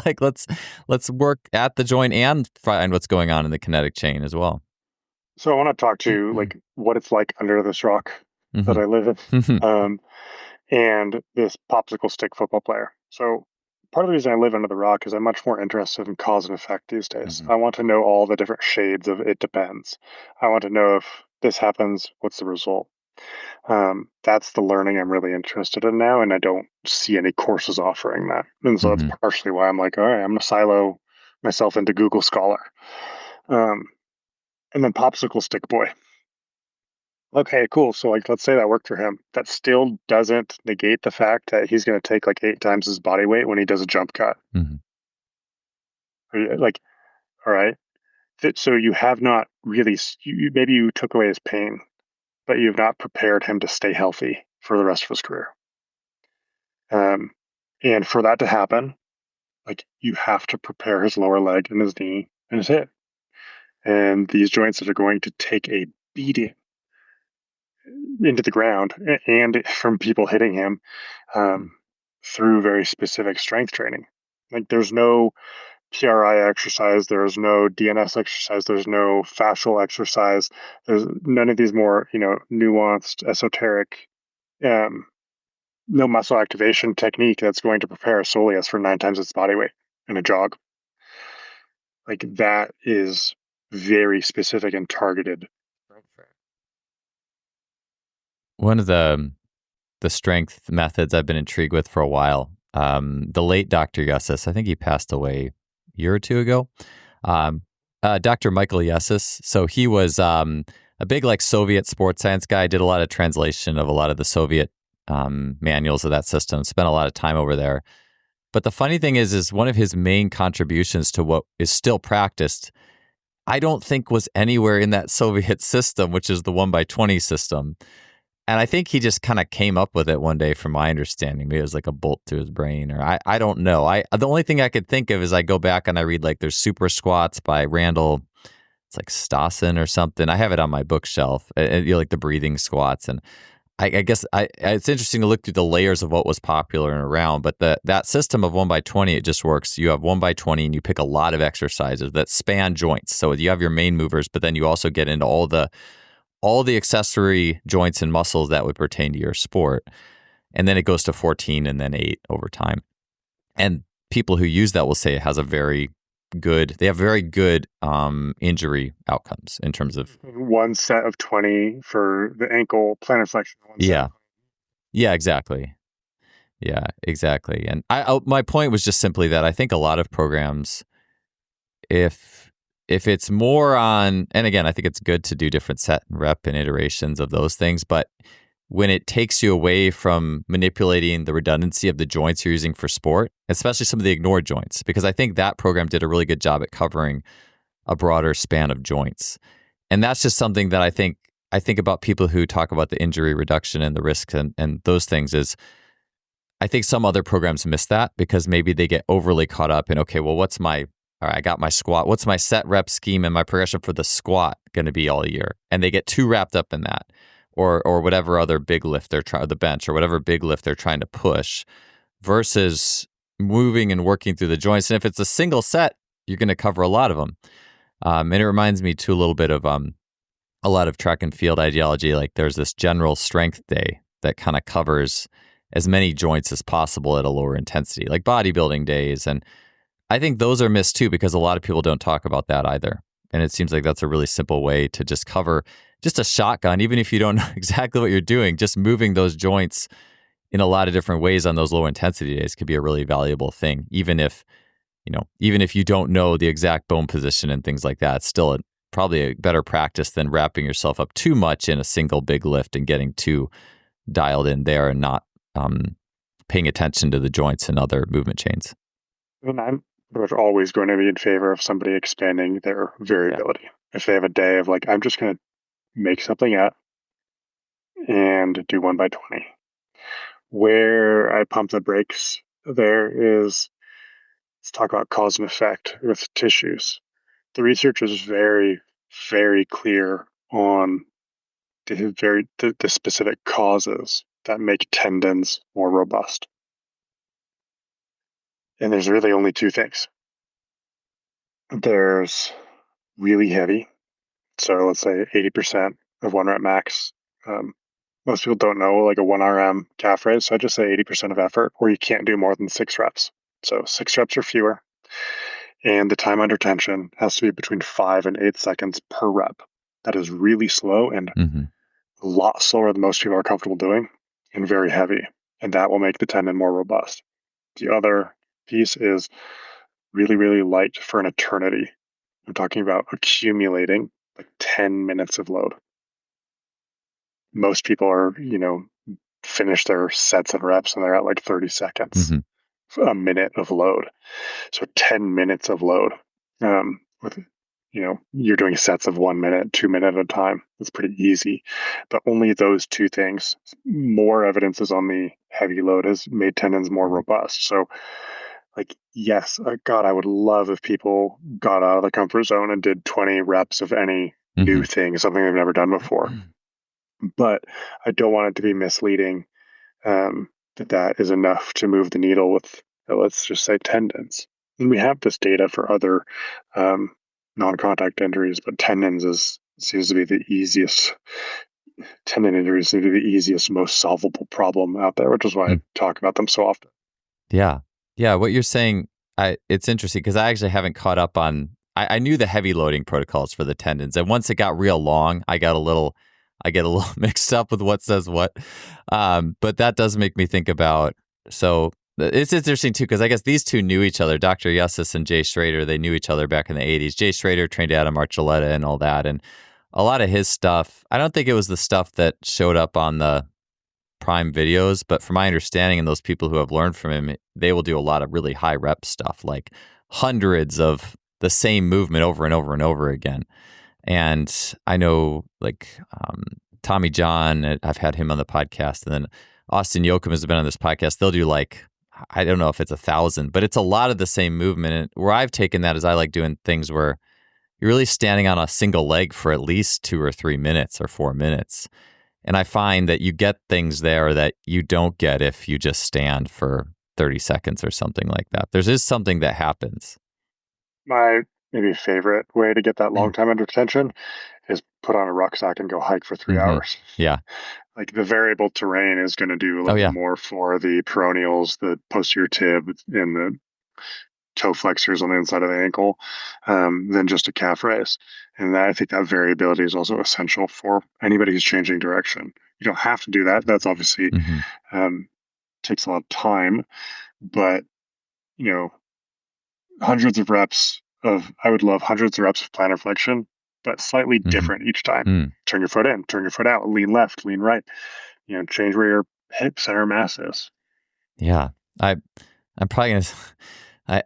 Like let's work at the joint and find what's going on in the kinetic chain as well. So I want to talk to like what it's like under this rock that I live in. And this popsicle stick football player. So part of the reason I live under the rock is I'm much more interested in cause and effect these days. I want to know all the different shades of it depends. I want to know if this happens, what's the result? That's the learning I'm really interested in now, and I don't see any courses offering that. And so that's partially why I'm like, all right, I'm going to silo myself into Google Scholar. And then popsicle stick boy. Okay, cool. So like, let's say that worked for him. That still doesn't negate the fact that he's going to take like 8 times his body weight when he does a jump cut. Like, all right. So you have not really, maybe you took away his pain, but you've not prepared him to stay healthy for the rest of his career. And for that to happen, like you have to prepare his lower leg and his knee and his hip. And these joints that are going to take a beating into the ground and from people hitting him through very specific strength training. Like there's no PRI exercise, there's no DNS exercise, there's no fascial exercise, there's none of these more, nuanced, esoteric, no muscle activation technique that's going to prepare a soleus for 9 times its body weight in a jog. Like that is very specific and targeted. One of the strength methods I've been intrigued with for a while, the late Dr. Yessis, I think he passed away a year or two ago. Dr. Michael Yessis. So he was a big like Soviet sports science guy, did a lot of translation of a lot of the Soviet manuals of that system, spent a lot of time over there. But the funny thing is one of his main contributions to what is still practiced, I don't think was anywhere in that Soviet system, which is the 1x20 system. And I think he just kind of came up with it one day, from my understanding. Maybe it was like a bolt to his brain, or I don't know. The only thing I could think of is I go back and I read like there's Super Squats by Randall. It's like Stassen or something. I have it on my bookshelf. Like the breathing squats, and I guess it's interesting to look through the layers of what was popular and around. But that system of 1x20, it just works. You have 1x20, and you pick a lot of exercises that span joints. So you have your main movers, but then you also get into all the accessory joints and muscles that would pertain to your sport. And then it goes to 14 and then 8 over time. And people who use that will say it has they have very good injury outcomes in terms of one set of 20 for the ankle plantar flexion. Yeah, exactly. Yeah, exactly. And my point was just simply that I think a lot of programs, if it's more on, and again, I think it's good to do different set and rep and iterations of those things, but when it takes you away from manipulating the redundancy of the joints you're using for sport, especially some of the ignored joints, because I think that program did a really good job at covering a broader span of joints. And that's just something that I think about people who talk about the injury reduction and the risks and those things is I think some other programs miss that because maybe they get overly caught up in, okay, well, all right, I got my squat. What's my set rep scheme and my progression for the squat going to be all year? And they get too wrapped up in that or whatever other big lift they're trying, the bench or whatever big lift they're trying to push versus moving and working through the joints. And if it's a single set, you're going to cover a lot of them. And it reminds me too a little bit of a lot of track and field ideology. Like there's this general strength day that kind of covers as many joints as possible at a lower intensity, like bodybuilding days. And I think those are missed too because a lot of people don't talk about that either. And it seems like that's a really simple way to just cover just a shotgun, even if you don't know exactly what you're doing, just moving those joints in a lot of different ways on those low intensity days could be a really valuable thing. Even if you don't know the exact bone position and things like that, it's still probably a better practice than wrapping yourself up too much in a single big lift and getting too dialed in there and not paying attention to the joints and other movement chains. And I'm pretty much always going to be in favor of somebody expanding their variability. Yeah. If they have a day of like, I'm just going to make something up and do 1 by 20. Where I pump the brakes there is, let's talk about cause and effect with tissues. The research is very, very clear on the specific causes that make tendons more robust. And there's really only two things. There's really heavy. So let's say 80% of 1 rep max. Most people don't know like a 1 RM calf raise. So I just say 80% of effort, or you can't do more than 6 reps. So 6 reps or fewer. And the time under tension has to be between 5 and 8 seconds per rep. That is really slow and a lot slower than most people are comfortable doing and very heavy. And that will make the tendon more robust. The other piece is really, really light for an eternity. I'm talking about accumulating like 10 minutes of load. Most people are, finish their sets and reps and they're at like 30 seconds, a minute of load. So 10 minutes of load with, you're doing sets of 1 minute, 2 minutes at a time. It's pretty easy, but only those two things. More evidence is on the heavy load has made tendons more robust. So like, yes, God, I would love if people got out of the comfort zone and did 20 reps of any new thing, something they've never done before. But I don't want it to be misleading that is enough to move the needle with, let's just say, tendons. And we have this data for other non-contact injuries, but tendons seems to be the easiest. Tendon injuries seem to be the easiest, most solvable problem out there, which is why I talk about them so often. Yeah. Yeah. What you're saying, it's interesting because I actually haven't caught up on, I knew the heavy loading protocols for the tendons. And once it got real long, I get a little mixed up with what says what. But that does make me think about, so it's interesting too, because I guess these two knew each other, Dr. Yussis and Jay Schrader. They knew each other back in the 80s. Jay Schrader trained Adam Archuleta and all that. And a lot of his stuff, I don't think it was the stuff that showed up on the Prime videos, but from my understanding and those people who have learned from him, they will do a lot of really high rep stuff, like hundreds of the same movement over and over and over again. And I know like Tommy John, I've had him on the podcast, and then Austin Yoakum has been on this podcast. They'll do like, I don't know if it's 1,000, but it's a lot of the same movement. And where I've taken that is I like doing things where you're really standing on a single leg for at least 2 or 3 minutes or 4 minutes. And I find that you get things there that you don't get if you just stand for 30 seconds or something like that. There is something that happens. My maybe favorite way to get that long time under tension is put on a rucksack and go hike for 3 hours. Yeah. Like the variable terrain is going to do a little bit more for the peroneals, the posterior tib, and the toe flexors on the inside of the ankle than just a calf raise. And I think that variability is also essential for anybody who's changing direction. You don't have to do that. That's obviously takes a lot of time, but hundreds of reps I would love hundreds of reps of plantar flexion, but slightly different each time. Turn your foot in, turn your foot out, lean left, lean right. change where your hip center mass is. Yeah. I I'm probably gonna.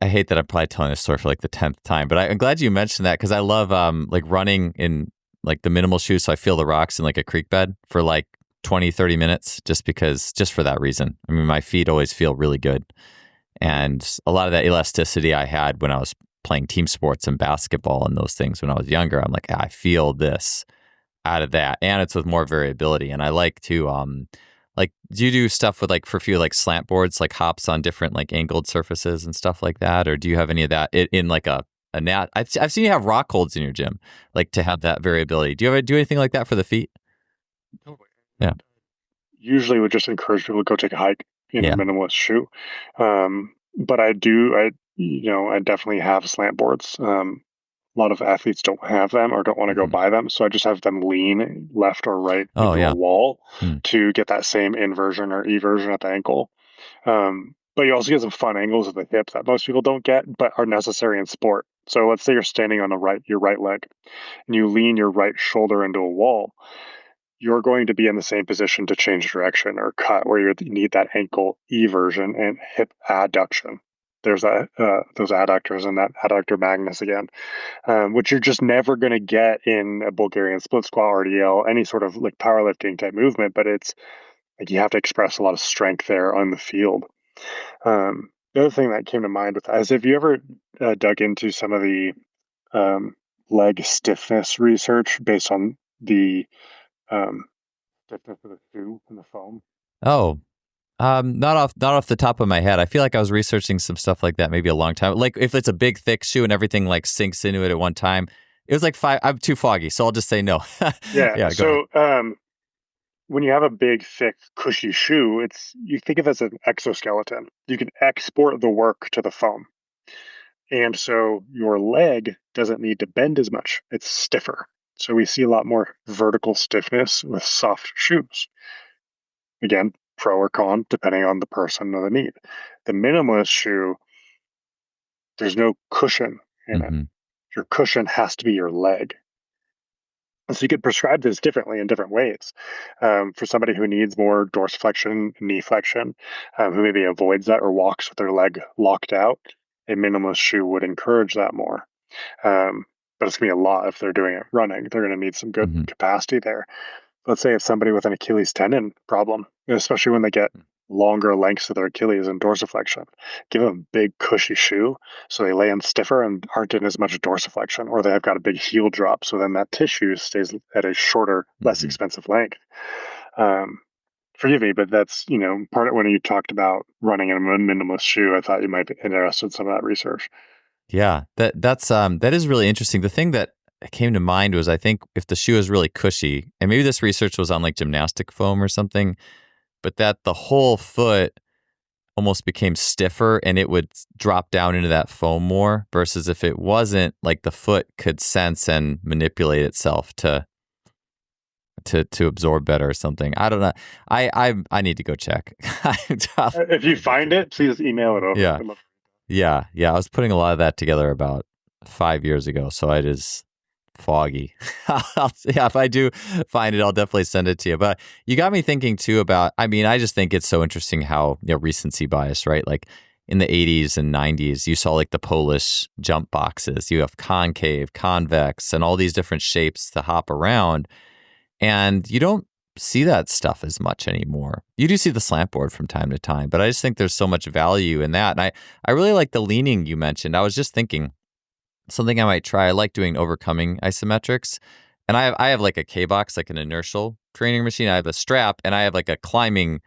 I hate that I'm probably telling this story for like the 10th time, but I'm glad you mentioned that because I love like running in like the minimal shoes, so I feel the rocks in like a creek bed for like 20, 30 minutes, just for that reason. I mean, my feet always feel really good, and a lot of that elasticity I had when I was playing team sports and basketball and those things when I was younger. I'm like, I feel this out of that, and it's with more variability. And I like to like, do you do stuff with like for a few like slant boards, like hops on different like angled surfaces and stuff like that, or do you have any of that in like a nat? I've seen you have rock holds in your gym, like to have that variability. Do you ever do anything like that for the feet? Totally. Yeah, Usually would just encourage people to go take a hike in a yeah, minimalist shoe. But I definitely have slant boards. A lot of athletes don't have them or don't want to go hmm buy them. So I just have them lean left or right oh into a yeah, wall mm, to get that same inversion or eversion at the ankle. But you also get some fun angles of the hip that most people don't get, but are necessary in sport. So let's say you're standing on your right leg, and you lean your right shoulder into a wall. You're going to be in the same position to change direction or cut, where you need that ankle eversion and hip adduction. There's those adductors and that adductor magnus again, which you're just never going to get in a Bulgarian split squat or DL, any sort of like powerlifting type movement. But it's like you have to express a lot of strength there on the field. The other thing that came to mind with that is, have you ever dug into some of the um, leg stiffness research based on the um, stiffness of the shoe and the foam? oh. Not off the top of my head. I feel like I was researching some stuff like that maybe a long time. Like if it's a big thick shoe and everything like sinks into it at one time. It was like five. I'm too foggy, so I'll just say no. Yeah. Yeah, go ahead. So when you have a big, thick, cushy shoe, you think of it as an exoskeleton. You can export the work to the foam. And so your leg doesn't need to bend as much. It's stiffer. So we see a lot more vertical stiffness with soft shoes. Again, pro or con, depending on the person or the need. The minimalist shoe, there's no cushion in it. Hmm. Your cushion has to be your leg. And so you could prescribe this differently in different ways. For somebody who needs more dorsiflexion, knee flexion, who maybe avoids that or walks with their leg locked out, a minimalist shoe would encourage that more. But it's going to be a lot if they're doing it running. They're going to need some good Hmm. capacity there. Let's say it's somebody with an Achilles tendon problem, especially when they get longer lengths of their Achilles and dorsiflexion. Give them a big cushy shoe so they land stiffer and aren't in as much dorsiflexion, or they have got a big heel drop, so then that tissue stays at a shorter, less Hmm. expensive length. Um, Forgive me, but that's part of when you talked about running in a minimalist shoe. I thought you might be interested in some of that research. Yeah, that is really interesting. The thing that came to mind was I think if the shoe is really cushy, and maybe this research was on like gymnastic foam or something, but that the whole foot almost became stiffer and it would drop down into that foam more versus if it wasn't, like the foot could sense and manipulate itself to absorb better or something. I don't know. I need to go check. I If you need to go find check. it, please email it over. Yeah. Yeah. I was putting a lot of that together about 5 years ago, so it is foggy. Yeah, if I do find it, I'll definitely send it to you. But you got me thinking too about. I mean, I just think it's so interesting how recency bias, right? Like in the 80s and 90s, you saw like the Polish jump boxes. You have concave, convex, and all these different shapes to hop around, and you don't see that stuff as much anymore. You do see the slant board from time to time, but I just think there's so much value in that. And I really like the leaning you mentioned. I was just thinking something I might try. I like doing overcoming isometrics. And I have like a K box, like an inertial training machine. I have a strap and I have like a climbing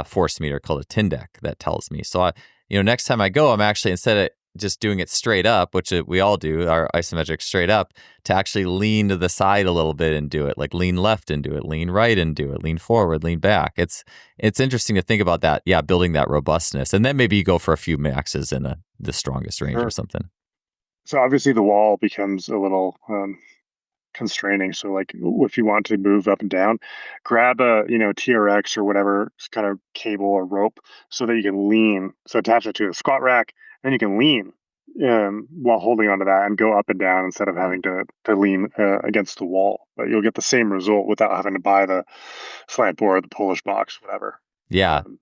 force meter called a Tendon that tells me. So next time I go, I'm actually instead of just doing it straight up, which we all do, our isometric straight up, to actually lean to the side a little bit and do it, like lean left and do it, lean right and do it, lean forward, lean back. It's interesting to think about that. Yeah, building that robustness, and then maybe you go for a few maxes in the strongest range or Sure. something. So obviously the wall becomes a little constraining. So like if you want to move up and down, grab a TRX or whatever kind of cable or rope so that you can lean. So attach it to a squat rack, then you can lean while holding onto that and go up and down instead of having to lean against the wall. But you'll get the same result without having to buy the slant board, the Polish box, whatever. Yeah, Um,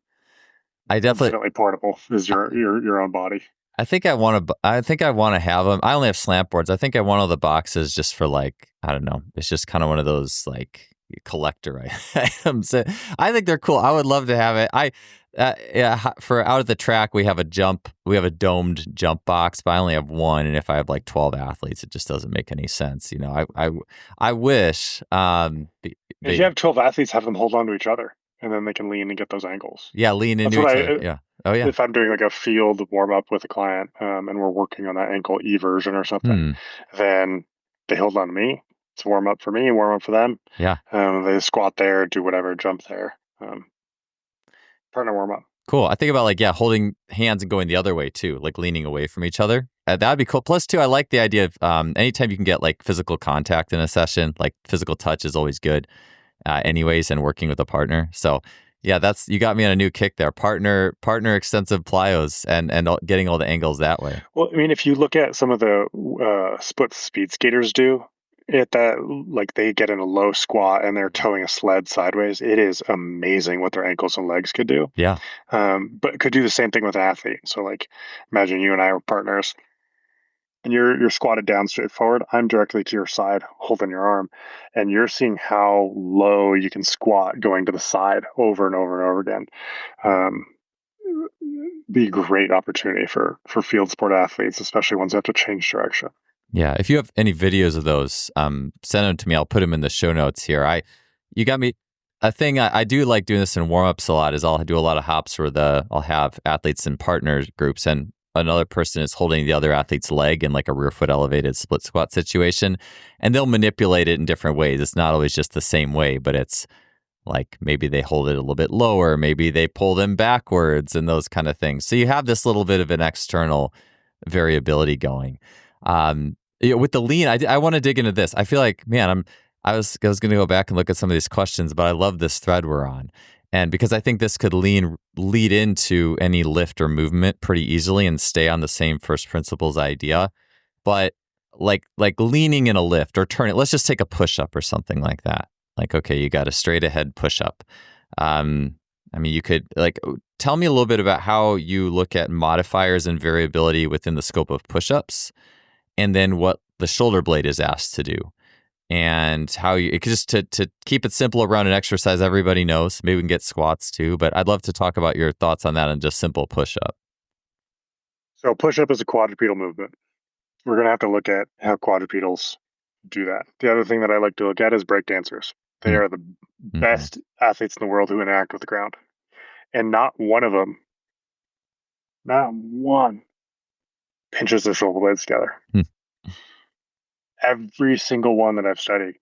I definitely. infinitely portable is your own body. I think I want to. I think I want to have them. I only have slant boards. I think I want all the boxes just for like, I don't know. It's just kind of one of those like collector items. I think they're cool. I would love to have it. Yeah, for out at the track we have a jump. We have a domed jump box, but I only have one. And if I have like 12 athletes, it just doesn't make any sense. You know, I wish. If you have 12 athletes, have them hold on to each other, and then they can lean and get those angles. Yeah, lean That's into what each I other. Yeah. Oh yeah. if I'm doing like a field warm up with a client, and we're working on that ankle eversion or something, Hmm. then they hold on to me. It's warm up for me, warm up for them. Yeah. They squat there, do whatever, jump there. Partner warm up. Cool. I think about like, yeah, holding hands and going the other way too, like leaning away from each other. That'd be cool. Plus, too, I like the idea of anytime you can get like physical contact in a session, like physical touch is always good, anyways, and working with a partner. So, yeah, you got me on a new kick there. Partner extensive plyos and getting all the angles that way. Well, I mean, if you look at some of the split speed skaters do it, that like they get in a low squat and they're towing a sled sideways. It is amazing what their ankles and legs could do. Yeah. But could do the same thing with an athlete. So, like, imagine you and I are partners, and you're squatted down straight forward. I'm directly to your side, holding your arm, and you're seeing how low you can squat going to the side over and over and over again. Um, be a great opportunity for field sport athletes, especially ones that have to change direction. Yeah, if you have any videos of those, send them to me. I'll put them in the show notes here. You got me. A thing I do like doing this in warm ups a lot is I'll do a lot of hops where I'll have athletes in partner groups and another person is holding the other athlete's leg in like a rear foot elevated split squat situation, and they'll manipulate it in different ways. It's not always just the same way, but it's like maybe they hold it a little bit lower, maybe they pull them backwards and those kind of things. So you have this little bit of an external variability going. With the lean, I want to dig into this. I feel like, man, I was going to go back and look at some of these questions, but I love this thread we're on. And because I think this could lead into any lift or movement pretty easily and stay on the same first principles idea. But like leaning in a lift or turning, let's just take a push up or something like that. Like, okay, you got a straight ahead push up. I mean, you could tell me a little bit about how you look at modifiers and variability within the scope of push ups, and then what the shoulder blade is asked to do, and how it could just to keep it simple around an exercise everybody knows. Maybe we can get squats too, but I'd love to talk about your thoughts on that and just simple push up. So, push up is a quadrupedal movement. We're going to have to look at how quadrupedals do that. The other thing that I like to look at is breakdancers. They are the Mm-hmm. best athletes in the world who interact with the ground. And not one of them, not one, pinches their shoulder blades together. Every single one that I've studied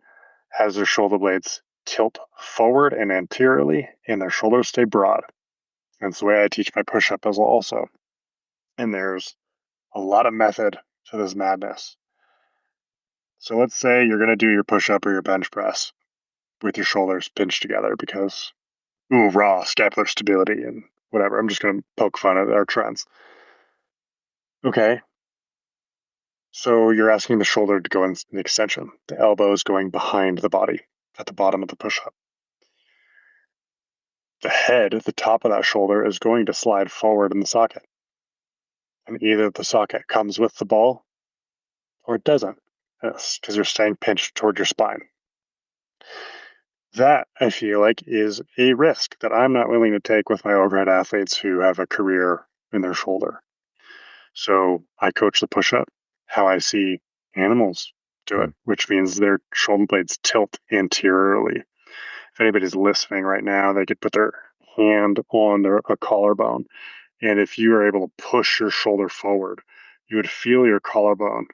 has their shoulder blades tilt forward and anteriorly, and their shoulders stay broad. That's the way I teach my push up as also. And there's a lot of method to this madness. So let's say you're going to do your push up or your bench press with your shoulders pinched together because, ooh, raw scapular stability and whatever. I'm just going to poke fun at our trends. Okay. So you're asking the shoulder to go in the extension. The elbow is going behind the body at the bottom of the push up. The head at the top of that shoulder is going to slide forward in the socket. And either the socket comes with the ball or it doesn't. Yes, because you're staying pinched toward your spine. That, I feel like, is a risk that I'm not willing to take with my overhead athletes who have a career in their shoulder. So I coach the push up how I see animals do it, which means their shoulder blades tilt anteriorly. If anybody's listening right now, they could put their hand on a collarbone. And if you are able to push your shoulder forward, you would feel your collarbone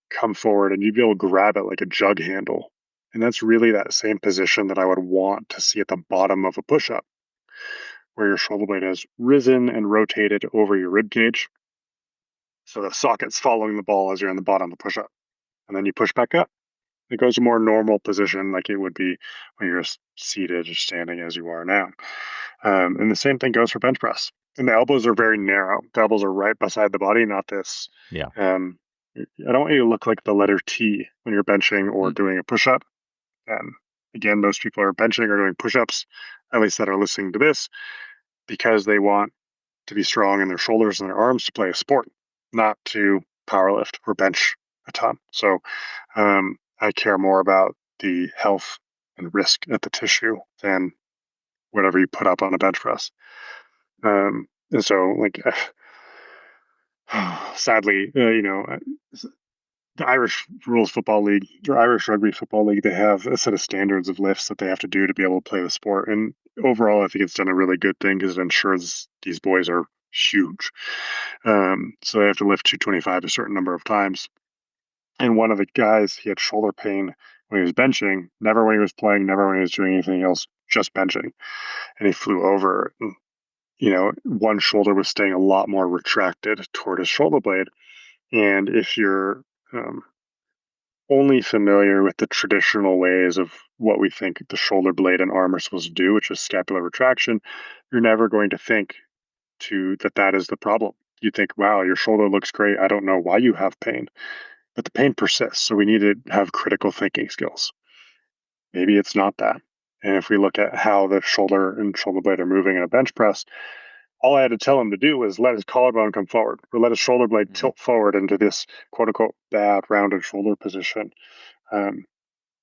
come forward and you'd be able to grab it like a jug handle. And that's really that same position that I would want to see at the bottom of a push up, where your shoulder blade has risen and rotated over your rib cage. So the socket's following the ball as you're in the bottom of the push up. And then you push back up. It goes to a more normal position like it would be when you're seated or standing as you are now. And the same thing goes for bench press. And the elbows are very narrow. The elbows are right beside the body, not this. Yeah. I don't want you to look like the letter T when you're benching or Mm. doing a push up. Again, most people are benching or doing push ups, at least that are listening to this, because they want to be strong in their shoulders and their arms to play a sport, not to power lift or bench a ton. So I care more about the health and risk at the tissue than whatever you put up on a bench press. And so, like, sadly, the Irish Rules Football League or Irish Rugby Football League, they have a set of standards of lifts that they have to do to be able to play the sport. And overall, I think it's done a really good thing because it ensures these boys are huge. So they have to lift 225 a certain number of times. And one of the guys, he had shoulder pain when he was benching, never when he was playing, never when he was doing anything else, just benching. And he flew over. And, one shoulder was staying a lot more retracted toward his shoulder blade. And if you're um, only familiar with the traditional ways of what we think the shoulder blade and arm are supposed to do, which is scapular retraction, you're never going to think that is the problem. You think, wow, your shoulder looks great. I don't know why you have pain, but the pain persists. So we need to have critical thinking skills. Maybe it's not that. And if we look at how the shoulder and shoulder blade are moving in a bench press, all I had to tell him to do was let his collarbone come forward or let his shoulder blade Mm. tilt forward into this quote unquote bad rounded shoulder position. Um,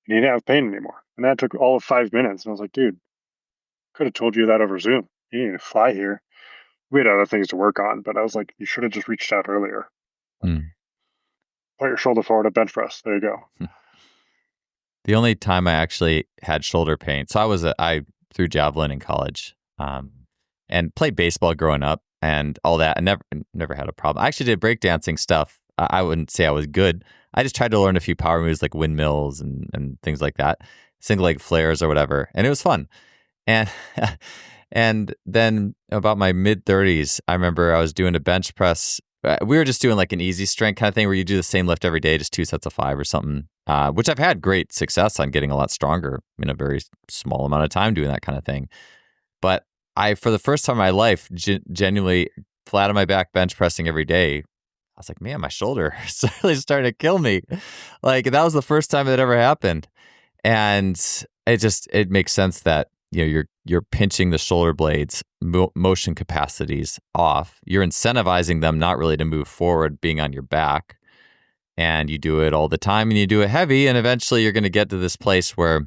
he didn't have pain anymore. And that took all of 5 minutes. And I was like, dude, could have told you that over Zoom. You didn't even fly here. We had other things to work on, but I was like, you should have just reached out earlier. Mm. Put your shoulder forward at bench press. There you go. The only time I actually had shoulder pain, so I threw javelin in college, and played baseball growing up and all that. I never had a problem. I actually did breakdancing stuff. I wouldn't say I was good. I just tried to learn a few power moves like windmills and things like that, single leg flares or whatever, and it was fun. And and then about my mid 30s, I remember I was doing a bench press. We were just doing like an easy strength kind of thing where you do the same lift every day, just 2 sets of 5 or something, which I've had great success on getting a lot stronger in a very small amount of time doing that kind of thing. But for the first time in my life, genuinely flat on my back bench pressing every day, I was like, man, my shoulder is really starting to kill me. Like that was the first time that ever happened. And it makes sense that you're pinching the shoulder blades motion capacities off. You're incentivizing them not really to move forward, being on your back, and you do it all the time, and you do it heavy, and eventually you're going to get to this place where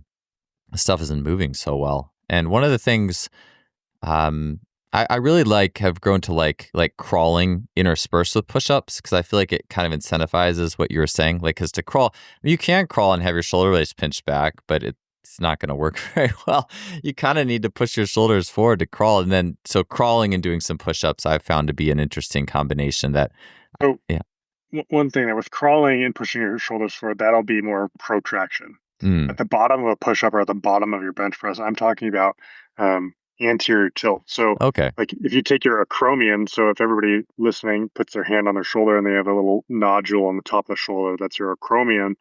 stuff isn't moving so well. And one of the things I really have grown to like crawling interspersed with push-ups because I feel like it kind of incentivizes what you were saying. Like, because to crawl, you can crawl and have your shoulder blades pinched back, but it's not going to work very well. You kind of need to push your shoulders forward to crawl, and then so crawling and doing some push-ups I've found to be an interesting combination. That So yeah. one thing that with crawling and pushing your shoulders forward, that'll be more protraction. Mm, At the bottom of a push up or at the bottom of your bench press, I'm talking about anterior tilt. So, okay. like if you take your acromion, so if everybody listening puts their hand on their shoulder and they have a little nodule on the top of the shoulder, that's your acromion.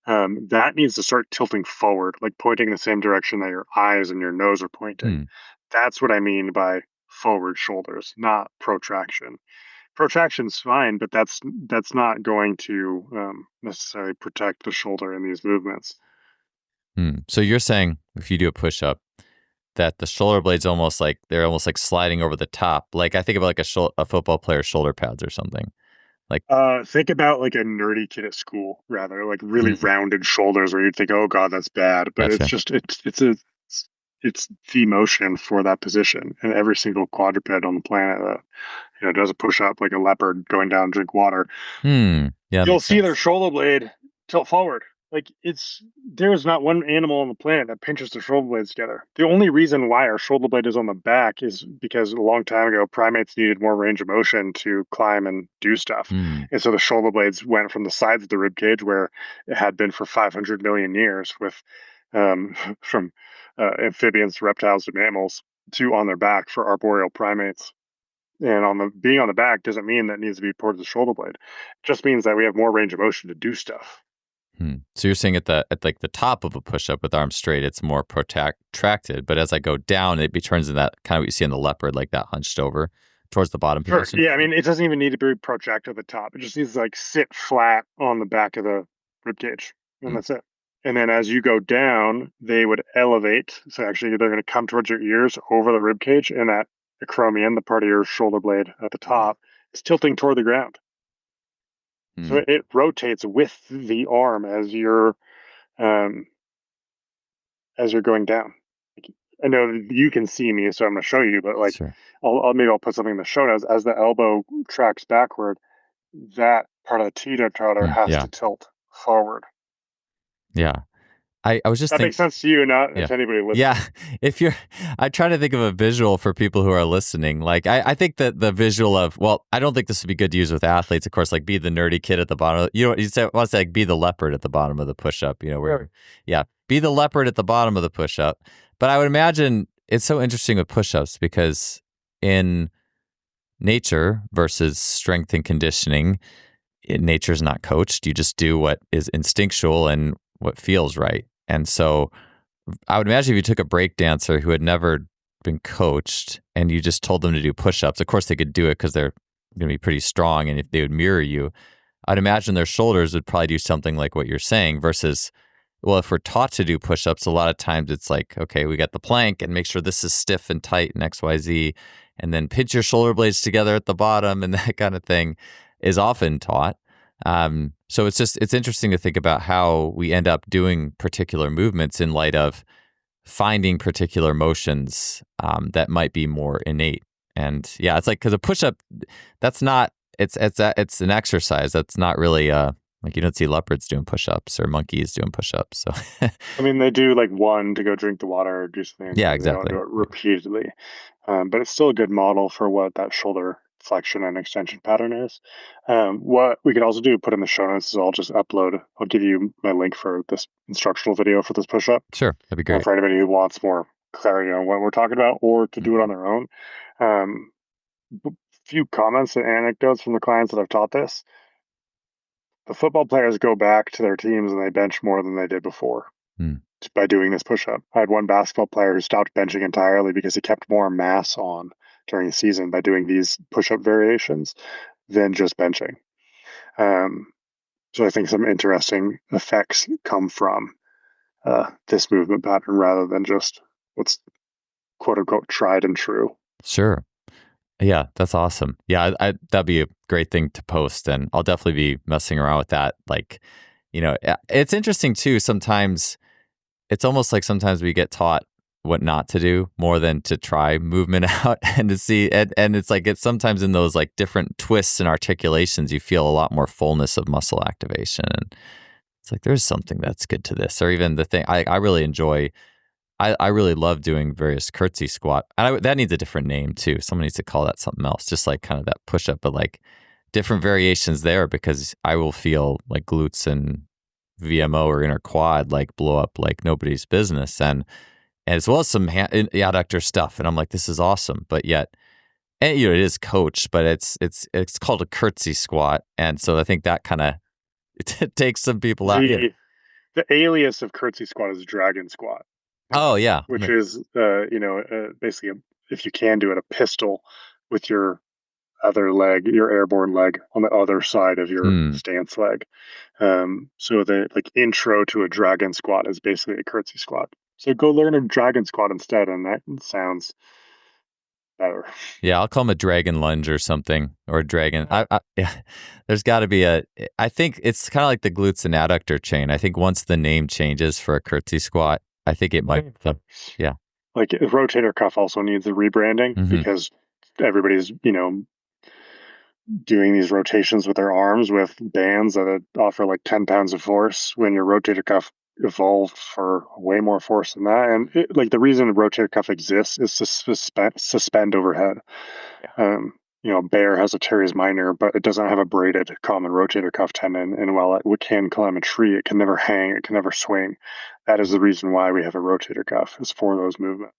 That needs to start tilting forward, like pointing in the same direction that your eyes and your nose are pointing. Mm, That's what I mean by forward shoulders, not protraction. Protraction's fine, but that's not going to necessarily protect the shoulder in these movements. mm. So you're saying if you do a push-up, that the shoulder blades they're almost like sliding over the top. Like I think about like a football player's shoulder pads or something. Like, Think about like a nerdy kid at school, rather like really mm, rounded shoulders, where you'd think, "Oh God, that's bad," but it's gotcha. just it's the motion for that position, and every single quadruped on the planet that does a push up like a leopard going down to drink water, Hmm. Yeah, that you'll makes see their sense. shoulder blade tilt forward. Like there's not one animal on the planet that pinches their shoulder blades together. The only reason why our shoulder blade is on the back is because a long time ago primates needed more range of motion to climb and do stuff. Hmm. And so the shoulder blades went from the sides of the rib cage where it had been for 500 million years with from amphibians to reptiles to mammals to on their back for arboreal primates. And on the being on the back doesn't mean that needs to be towards the shoulder blade. It just means that we have more range of motion to do stuff. Hmm. So you're saying at like the top of a push-up with arms straight, it's more protracted, but as I go down, it turns into that kind of what you see in the leopard, like that hunched over towards the bottom Sure. position. Yeah, I mean, it doesn't even need to be project at the top. It just needs to like sit flat on the back of the rib cage, and Mm. that's it. And then as you go down, they would elevate. So actually, they're going to come towards your ears over the rib cage, and that acromion, the part of your shoulder blade at the top, is tilting toward the ground. So Mm. it rotates with the arm um, as you're going down. I know you can see me, so I'm going to show you, but like, Sure. I'll put something in the show notes. As the elbow tracks backward, that part of the teeter-totter has Yeah. to tilt forward. Yeah. I was just That makes thinking, sense to you, not yeah. to anybody Yeah. listening. If you're, I try to think of a visual for people who are listening. Like, I think that the visual of, well, I don't think this would be good to use with athletes, of course, like be the nerdy kid at the bottom. You know, you said, want to say, like, be the leopard at the bottom of the push up, you know, where, yeah, be the leopard at the bottom of the push up. But I would imagine it's so interesting with push ups because in nature versus strength and conditioning, nature's not coached. You just do what is instinctual and what feels right. And so I would imagine if you took a break dancer who had never been coached and you just told them to do push-ups, of course they could do it because they're going to be pretty strong and if they would mirror you, I'd imagine their shoulders would probably do something like what you're saying versus, well, if we're taught to do push-ups, a lot of times it's like, okay, we got the plank and make sure this is stiff and tight and XYZ, and then pinch your shoulder blades together at the bottom and that kind of thing is often taught. So it's interesting to think about how we end up doing particular movements in light of finding particular motions that might be more innate. And yeah, it's like because a push up, that's not it's an exercise. That's not really like you don't see leopards doing push ups or monkeys doing push ups. So I mean, they do like one to go drink the water or do something. yeah, They don't exactly. do it repeatedly, but it's still a good model for what that shoulder flexion and extension pattern is. What we could also do, put in the show notes, is I'll just upload. I'll give you my link for this instructional video for this push up, Sure, that'd be great. for anybody who wants more clarity on what we're talking about, or to do it on their own. Um, Few comments and anecdotes from the clients that I've taught this. The football players go back to their teams and they bench more than they did before Mm. by doing this push up. I had one basketball player who stopped benching entirely because he kept more mass on during the season by doing these push up variations than just benching. Um, so I think some interesting effects come from this movement pattern rather than just what's quote unquote tried and true. Sure. Yeah, that's awesome. Yeah, that'd be a great thing to post, and I'll definitely be messing around with that. Like, it's interesting too. Sometimes it's almost like sometimes we get taught what not to do more than to try movement out and to see. And it's like it's sometimes in those like different twists and articulations, you feel a lot more fullness of muscle activation, and it's like there's something that's good to this. Or even the thing I really enjoy. I really love doing various curtsy squat. And that needs a different name too. Someone needs to call that something else, just like kind of that push up, but like different variations there because I will feel like glutes and VMO or inner quad like blow up like nobody's business. And as well as some adductor stuff. And I'm like, this is awesome. But yet, and, it is coached, but it's called a curtsy squat. And so I think that kind of it takes some people out. Yeah. The alias of curtsy squat is dragon squat, Oh yeah. which is basically if you can do it, a pistol with your other leg, your airborne leg, on the other side of your Hmm. stance leg. So the like intro to a dragon squat is basically a curtsy squat. So go learn a dragon squat instead, and that sounds better. Yeah, I'll call him a dragon lunge or something, or a dragon. Yeah, there's got to be a. I think it's kind of like the glutes and adductor chain. I think once the name changes for a curtsy squat, I think it might. Yeah. Like rotator cuff also needs a rebranding Mm-hmm. because everybody's doing these rotations with their arms with bands that offer like 10 pounds of force when your rotator cuff evolved for way more force than that. And like the reason the rotator cuff exists is to suspend overhead. Bear has a teres minor, but it doesn't have a braided common rotator cuff tendon. And while it can climb a tree, it can never hang, it can never swing. That is the reason why we have a rotator cuff, is for those movements.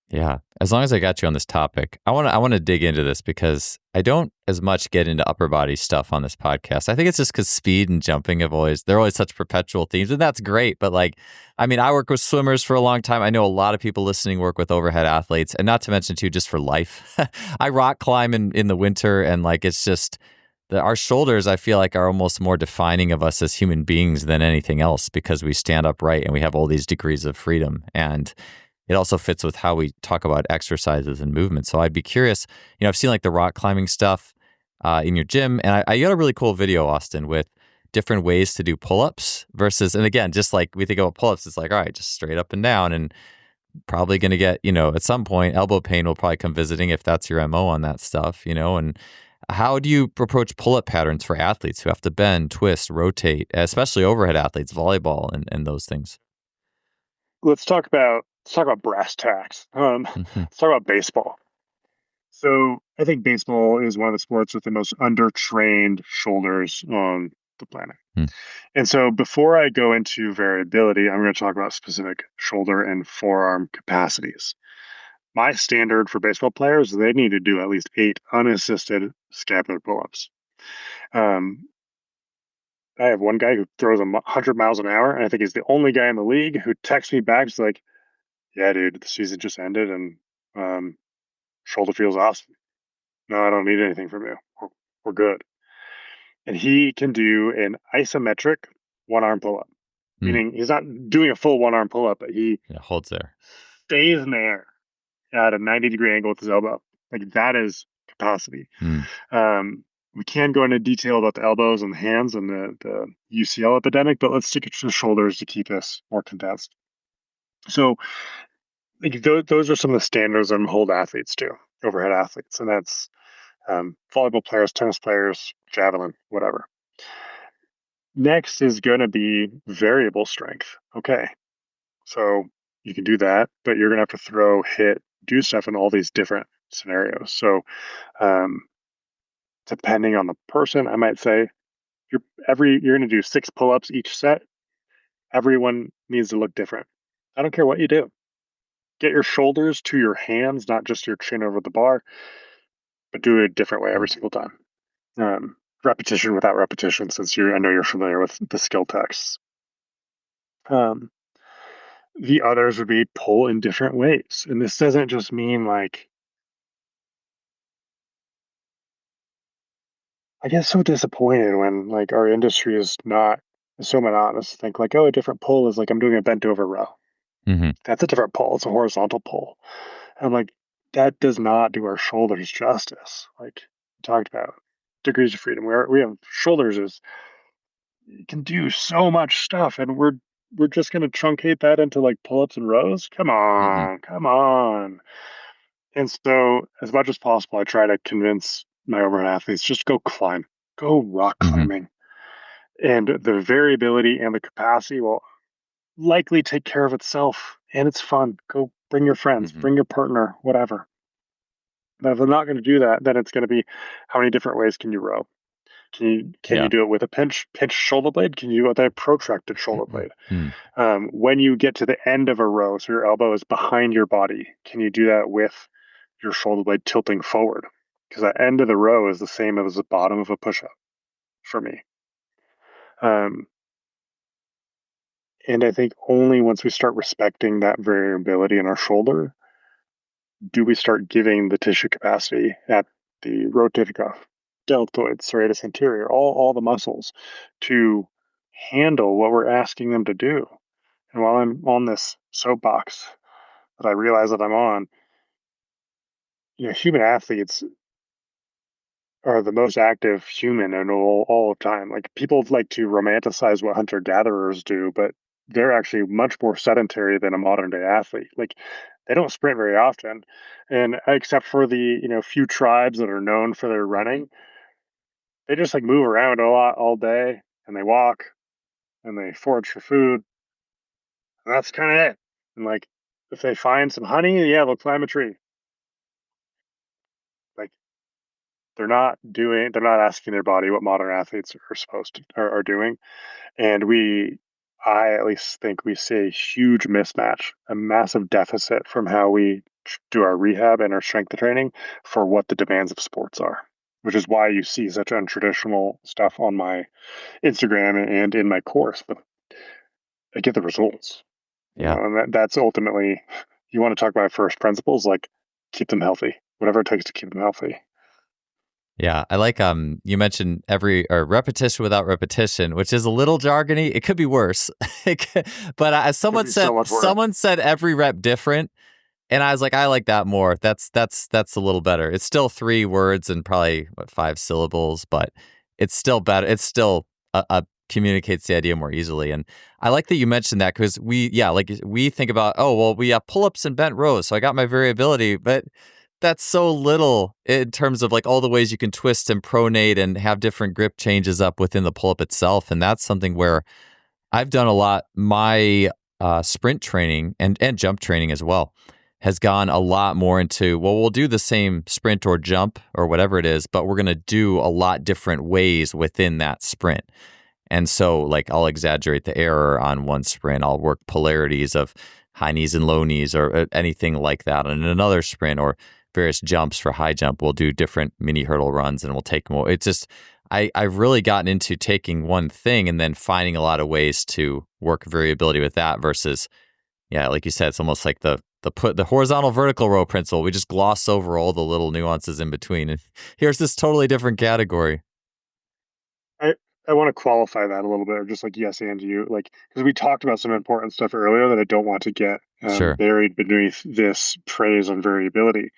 Yeah. As long as I got you on this topic, I want to dig into this because I don't as much get into upper body stuff on this podcast. I think it's just because speed and jumping they're always such perpetual themes, and that's great. But like, I mean, I work with swimmers for a long time. I know a lot of people listening work with overhead athletes, and not to mention too, just for life. I rock climb in the winter, and like it's just our shoulders, I feel like, are almost more defining of us as human beings than anything else because we stand upright and we have all these degrees of freedom. And it also fits with how we talk about exercises and movement. So I'd be curious, I've seen like the rock climbing stuff in your gym, and I got a really cool video, Austin, with different ways to do pull-ups versus, and again, just like we think about pull-ups, it's like, all right, just straight up and down, and probably going to get, at some point, elbow pain will probably come visiting if that's your MO on that stuff, and how do you approach pull-up patterns for athletes who have to bend, twist, rotate, especially overhead athletes, volleyball, and those things? Let's talk about brass tacks. Hmm. Let's talk about baseball. So I think baseball is one of the sports with the most undertrained shoulders on the planet. And so before I go into variability, I'm going to talk about specific shoulder and forearm capacities. My standard for baseball players, they need to do at least 8 unassisted scapular pull-ups. Um, I have one guy who throws 100 miles an hour, and I think he's the only guy in the league who texts me back. He's like, "Yeah, dude, the season just ended, and um, shoulder feels awesome. No, I don't need anything from you. We're good." And he can do an isometric one arm pull up, Mm. meaning he's not doing a full one arm pull up, but he Yeah, holds there. stays in the air at a 90-degree angle with his elbow. Like that is capacity. Mm. Um, we can go into detail about the elbows and the hands and the UCL epidemic, but let's stick it to the shoulders to keep this more condensed. So, like, those are some of the standards I'm hold athletes to, overhead athletes, and that's volleyball players, tennis players, javelin, whatever. Next is going to be variable strength. Okay, so you can do that, but you're going to have to throw, hit, do stuff in all these different scenarios. So, um, depending on the person, I might say you're going to do 6 pull-ups each set. Everyone needs to look different. I don't care what you do. Get your shoulders to your hands, not just your chin over the bar, but do it a different way every single time. Repetition without repetition, since I know you're familiar with the skill texts. Um, the others would be pull in different ways, and this doesn't just mean like I get so disappointed when like our industry is not so monotonous to think like, oh, a different pull is like I'm doing a bent over row. Hmm. That's a different pull. It's a horizontal pull. And I'm like, that does not do our shoulders justice. Like we talked about degrees of freedom. We have shoulders is it can do so much stuff, and we're just gonna truncate that into like pull-ups and rows. Come Hmm. on, come on. And so, as much as possible, I try to convince my overhead athletes just go climb, go rock Hmm. climbing, and the variability and the capacity will likely take care of itself. And it's fun. Go bring your friends, Hmm. bring your partner, whatever. But if they're not going to do that, then it's going to be how many different ways can you row? Can you Yeah. do it with a pinch shoulder blade? Can you do it with a protracted shoulder blade? Mm. When you get to the end of a row, so your elbow is behind your body, can you do that with your shoulder blade tilting forward? Because the end of the row is the same as the bottom of a push-up for me. Um, and I think only once we start respecting that variability in our shoulder do we start giving the tissue capacity at the rotator cuff, deltoid, serratus anterior, all the muscles to handle what we're asking them to do. And while I'm on this soapbox that I realize that I'm on, human athletes are the most active human in all of time. Like people like to romanticize what hunter gatherers do, but they're actually much more sedentary than a modern day athlete. Like they don't sprint very often, and except for the few tribes that are known for their running, they just like move around a lot all day, and they walk and they forage for food, and that's kind of it. And like if they find some honey, yeah, they'll climb a tree. Like they're not asking their body what modern athletes are supposed to are doing. And I at least think we see a huge mismatch, a massive deficit from how we do our rehab and our strength training for what the demands of sports are, which is why you see such untraditional stuff on my Instagram and in my course. But I get the results, Yeah. and that's ultimately, you want to talk about first principles, like keep them healthy, whatever it takes to keep them healthy. Yeah, I like you mentioned every or repetition without repetition, which is a little jargony. It could be worse. But as Could be so much worse. someone said every rep different, and I was like, I like that more. That's a little better. It's still 3 words and probably what 5 syllables, but it's still better. It's still communicates the idea more easily. And I like that you mentioned that because we think about, oh well, we have pull-ups and bent rows, so I got my variability, but that's so little in terms of like all the ways you can twist and pronate and have different grip changes up within the pull-up itself. And that's something where I've done a lot. My sprint training and jump training as well has gone a lot more into, well, we'll do the same sprint or jump or whatever it is, but we're going to do a lot different ways within that sprint. And so, like, I'll exaggerate the error on one sprint. I'll work polarities of high knees and low knees or anything like that. And in another sprint or various jumps for high jump, we'll do different mini hurdle runs and we'll take more. It's just, I've really gotten into taking one thing and then finding a lot of ways to work variability with that versus, yeah, like you said, it's almost like the horizontal vertical row principle. We just gloss over all the little nuances in between. And here's this totally different category. I I want to qualify that a little bit, or just like yes and you, like because we talked about some important stuff earlier that I don't want to get Sure. buried beneath this praise on variability.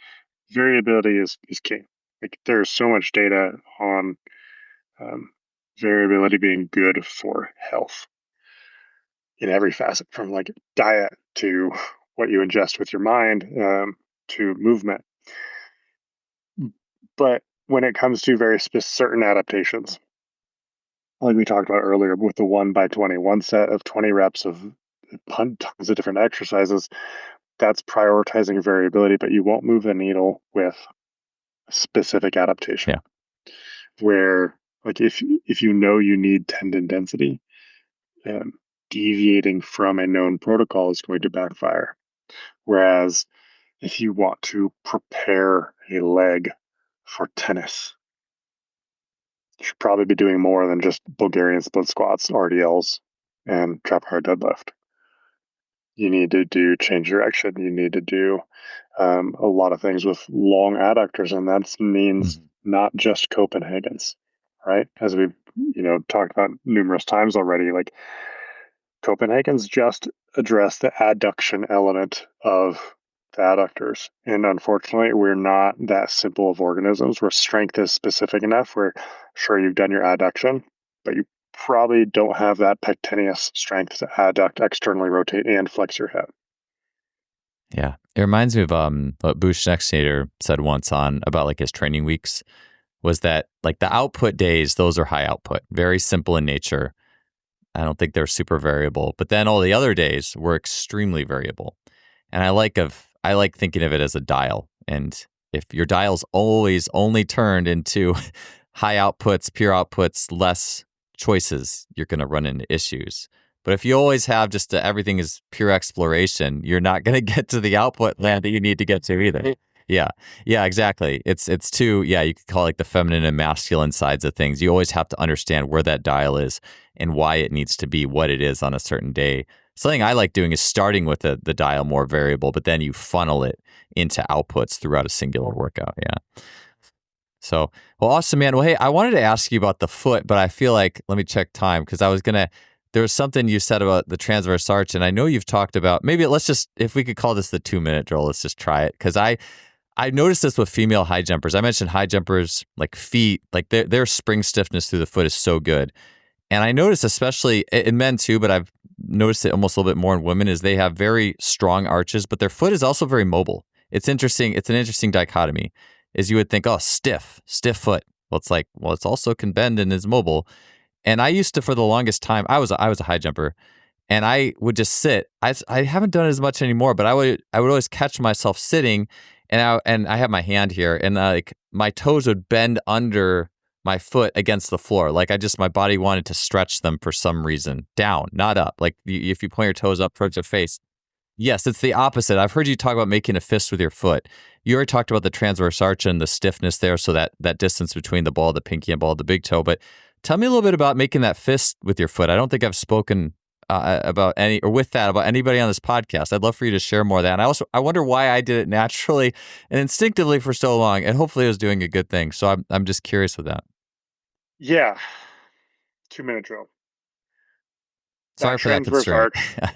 Variability is king. Like there's so much data on um, variability being good for health in every facet, from like diet to what you ingest with your mind, to movement. But when it comes to very certain adaptations, like we talked about earlier with the 1 by 20, one set of 20 reps of tons of different exercises, that's prioritizing variability, but you won't move the needle with specific adaptation. Yeah. Where, like, if you know you need tendon density, um, deviating from a known protocol is going to backfire. Whereas if you want to prepare a leg for tennis, you should probably be doing more than just Bulgarian split squats, RDLs, and trap hard deadlift. You need to do change direction. You need to do a lot of things with long adductors, and that means not just Copenhagen's, right? As we've talked about numerous times already, like Copenhagen's just address the adduction element of the adductors, and unfortunately, we're not that simple of organisms where strength is specific enough. Where sure you've done your adduction, but you probably don't have that pectineus strength to adduct, externally rotate, and flex your hip. Yeah. It reminds me of what Bush Nextator said once on about like his training weeks was that like the output days, those are high output, very simple in nature. I don't think they're super variable. But then all the other days were extremely variable. And I like thinking of it as a dial. And if your dial's always only turned into high outputs, pure outputs, less choices, you're going to run into issues. But if you always have just everything is pure exploration, you're not going to get to the output land that you need to get to either. Yeah. Yeah, exactly. It's too, yeah, you could call it like the feminine and masculine sides of things. You always have to understand where that dial is and why it needs to be what it is on a certain day. Something I like doing is starting with the dial more variable, but then you funnel it into outputs throughout a singular workout. Yeah. So, well, awesome, man. Well, hey, I wanted to ask you about the foot, but I feel like, let me check time because there was something you said about the transverse arch, and I know you've talked about, maybe if we could call this the 2-minute drill, let's just try it. Because I noticed this with female high jumpers. I mentioned high jumpers, like feet, like their spring stiffness through the foot is so good. And I noticed, especially in men too, but I've noticed it almost a little bit more in women, is they have very strong arches, but their foot is also very mobile. It's interesting. It's an interesting dichotomy. Is you would think, oh, stiff foot. Well, it's like, well, it's also can bend and is mobile. And I used to, for the longest time, I was a high jumper, and I would just sit. I haven't done it as much anymore, but I would always catch myself sitting, and I have my hand here, and like my toes would bend under my foot against the floor. Like my body wanted to stretch them for some reason, down, not up. Like if you point your toes up towards your face. Yes, it's the opposite. I've heard you talk about making a fist with your foot. You already talked about the transverse arch and the stiffness there, so that distance between the ball of the pinky and ball of the big toe. But tell me a little bit about making that fist with your foot. I don't think I've spoken about about anybody on this podcast. I'd love for you to share more of that. And I wonder why I did it naturally and instinctively for so long, and hopefully I was doing a good thing. So I'm just curious with that. Yeah, 2-minute drill. That Sorry for that transverse constraint. arch,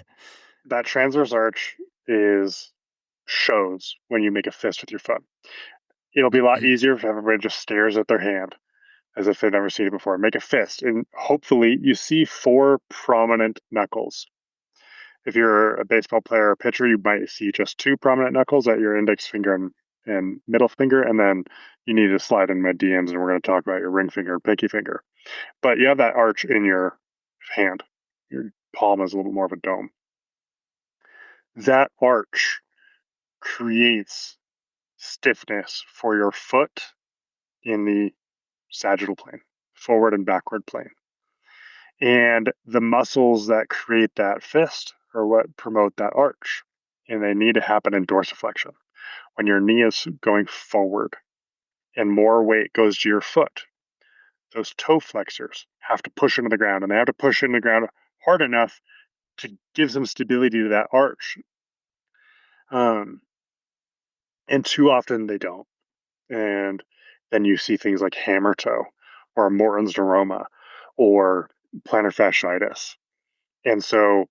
that transverse arch is shows when you make a fist with your foot. It'll be a lot easier if everybody just stares at their hand as if they've never seen it before. Make a fist, and hopefully you see 4 prominent knuckles. If you're a baseball player or pitcher, you might see just 2 prominent knuckles at your index finger and middle finger, and then you need to slide in my DMs, and we're going to talk about your ring finger and pinky finger. But you have that arch in your hand. Your palm is a little more of a dome. That arch creates stiffness for your foot in the sagittal plane, forward and backward plane. And the muscles that create that fist are what promote that arch. And they need to happen in dorsiflexion. When your knee is going forward and more weight goes to your foot, those toe flexors have to push into the ground, and they have to push into the ground hard enough to give some stability to that arch. Um, and too often they don't. And then you see things like hammer toe or Morton's neuroma or plantar fasciitis. And so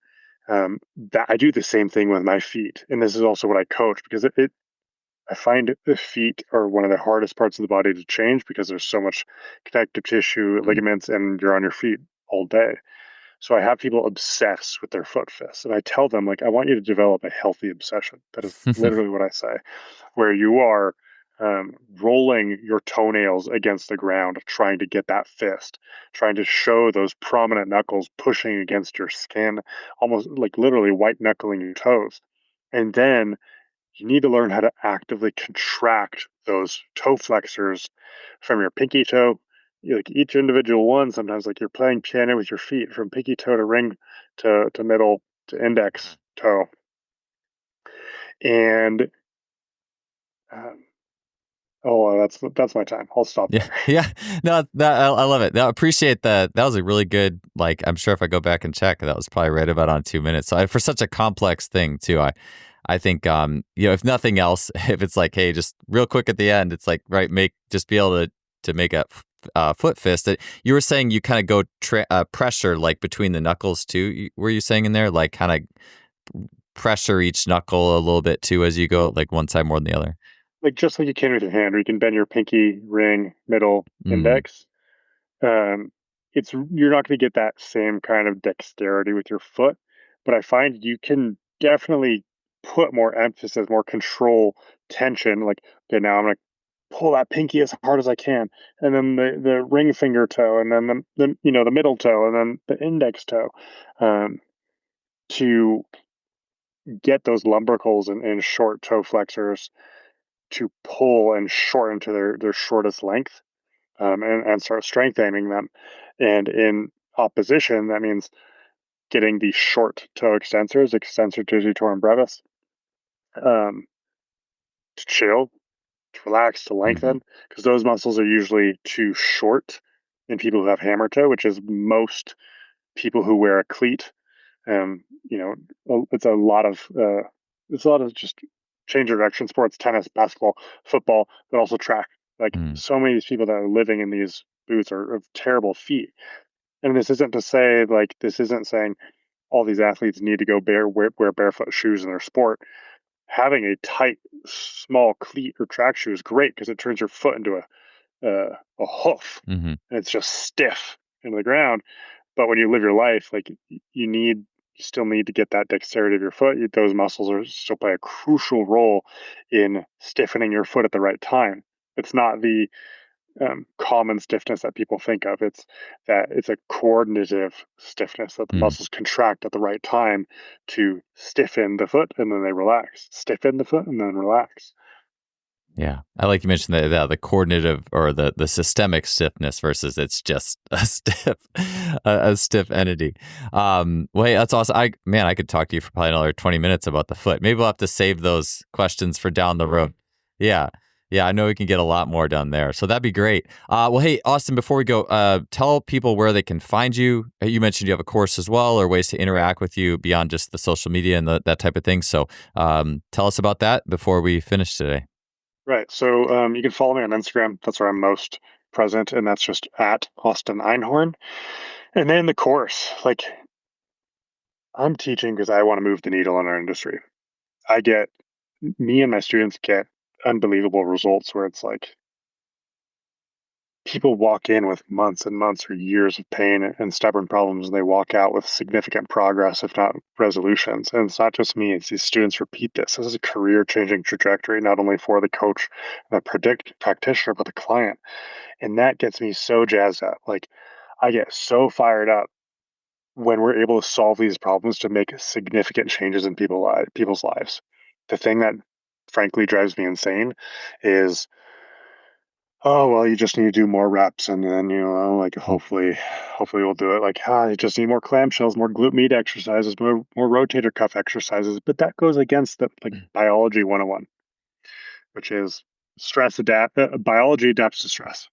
that I do the same thing with my feet. And this is also what I coach, because I find the feet are one of the hardest parts of the body to change because there's so much connective tissue, ligaments, and you're on your feet all day. So I have people obsess with their foot fists, and I tell them, like, I want you to develop a healthy obsession. That is literally what I say, where you are rolling your toenails against the ground, trying to get that fist, trying to show those prominent knuckles pushing against your skin, almost like literally white knuckling your toes. And then you need to learn how to actively contract those toe flexors from your pinky toe, like each individual one. Sometimes, like you're playing piano with your feet, from pinky toe to ring to middle to index toe. And um, oh, that's my time. I'll stop Yeah, there. yeah. No, I love it. No, I appreciate that. That was a really good. Like, I'm sure if I go back and check, that was probably right about on 2 minutes. So for such a complex thing too, I think if nothing else, if it's like, hey, just real quick at the end, it's like right, just be able to make a foot fist. You were saying you kind of go pressure like between the knuckles too. Were you saying in there like kind of pressure each knuckle a little bit too as you go, like one side more than the other? Like just like you can with your hand, or you can bend your pinky, ring, middle, Mm, index. Um, it's You're not going to get that same kind of dexterity with your foot, but I find you can definitely put more emphasis, more control, tension. Like, okay, now I'm going to pull that pinky as hard as I can, and then the ring finger toe, and then the middle toe, and then the index toe, um, to get those lumbricals and short toe flexors to pull and shorten to their shortest length, and start strengthening them. And in opposition, that means getting the short toe extensors, extensor digitorum brevis, um, to chill, to relax, to mm-hmm, lengthen, because those muscles are usually too short in people who have hammer toe, which is most people who wear a cleat. Um, you know, it's a lot of just change of direction sports, tennis, basketball, football, but also track. Like, mm, so many of these people that are living in these boots are of terrible feet. And this isn't saying all these athletes need to wear barefoot shoes in their sport. Having a tight, small cleat or track shoe is great because it turns your foot into a hoof, mm-hmm. and it's just stiff into the ground. But when you live your life, like, you still need to get that dexterity of your foot. Those muscles are still play a crucial role in stiffening your foot at the right time. It's not the common stiffness that people think of. It's a coordinative stiffness that the Mm. muscles contract at the right time to stiffen the foot, and then they relax. Stiffen the foot and then relax. Yeah, I like you mentioned the cognitive or the systemic stiffness versus it's just a stiff entity. Well, hey, that's awesome. I could talk to you for probably another 20 minutes about the foot. Maybe we'll have to save those questions for down the road. Yeah, yeah, I know we can get a lot more done there, so that'd be great. Well, hey, Austin, before we go, tell people where they can find you. You mentioned you have a course as well, or ways to interact with you beyond just the social media and that type of thing. So, tell us about that before we finish today. Right. So you can follow me on Instagram. That's where I'm most present, and that's just at Austin Einhorn. And then the course, like I'm teaching because I want to move the needle in our industry. I get me and my students get unbelievable results where it's like people walk in with months and months or years of pain and stubborn problems, and they walk out with significant progress, if not resolutions. And it's not just me, it's these students repeat this. This is a career changing trajectory, not only for the coach, the practitioner, but the client. And that gets me so jazzed up. Like, I get so fired up when we're able to solve these problems to make significant changes in people's lives. The thing that frankly drives me insane is, oh well, you just need to do more reps, and then like hopefully we'll do it. Like, you just need more clamshells, more glute med exercises, more rotator cuff exercises. But that goes against the like biology 101, which is biology adapts to stress.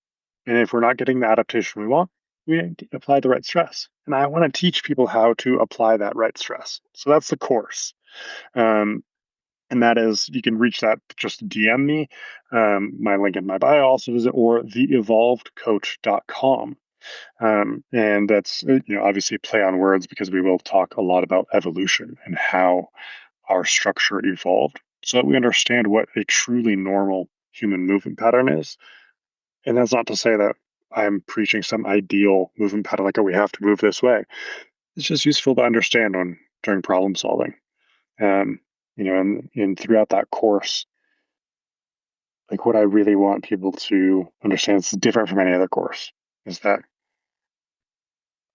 And if we're not getting the adaptation we want, we need to apply the right stress. And I want to teach people how to apply that right stress. So that's the course. Um, and that is, you can reach that, just DM me. My link in my bio also visit, or theevolvedcoach.com. And that's, obviously a play on words because we will talk a lot about evolution and how our structure evolved so that we understand what a truly normal human movement pattern is. And that's not to say that I'm preaching some ideal movement pattern, like, oh, we have to move this way. It's just useful to understand during problem solving. Um, and throughout that course, like what I really want people to understand is different from any other course, is that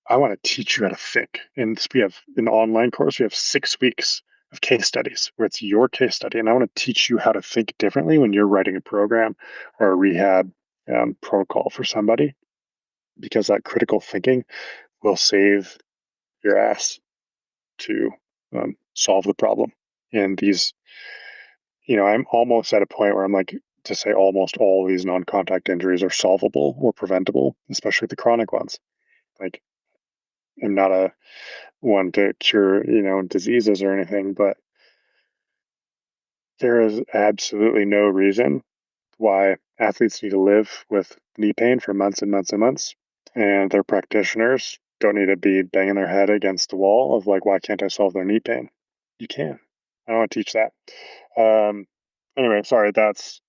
I want to teach you how to think. And we have an online course, we have 6 weeks of case studies where it's your case study. And I want to teach you how to think differently when you're writing a program or a rehab protocol for somebody, because that critical thinking will save your ass to solve the problem. And these, I'm almost at a point where I'm like, to say almost all these non-contact injuries are solvable or preventable, especially the chronic ones. Like, I'm not a one to cure, diseases or anything, but there is absolutely no reason why athletes need to live with knee pain for months and months and months, and their practitioners don't need to be banging their head against the wall of like, why can't I solve their knee pain? You can. I want to teach that. Um, anyway, sorry. That's,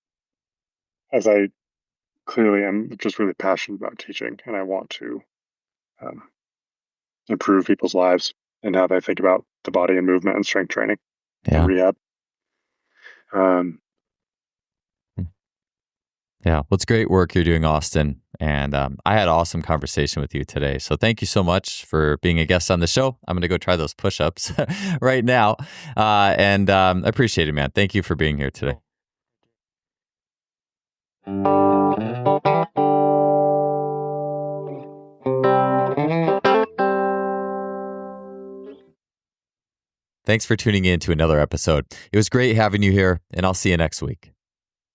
as I clearly am just really passionate about teaching, and I want to um, improve people's lives and how they think about the body and movement and strength training and Yeah. rehab. Um, Yeah. Well, it's great work you're doing, Austin. And I had an awesome conversation with you today. So thank you so much for being a guest on the show. I'm going to go try those push ups right now. And I appreciate it, man. Thank you for being here today. Thanks for tuning in to another episode. It was great having you here, and I'll see you next week.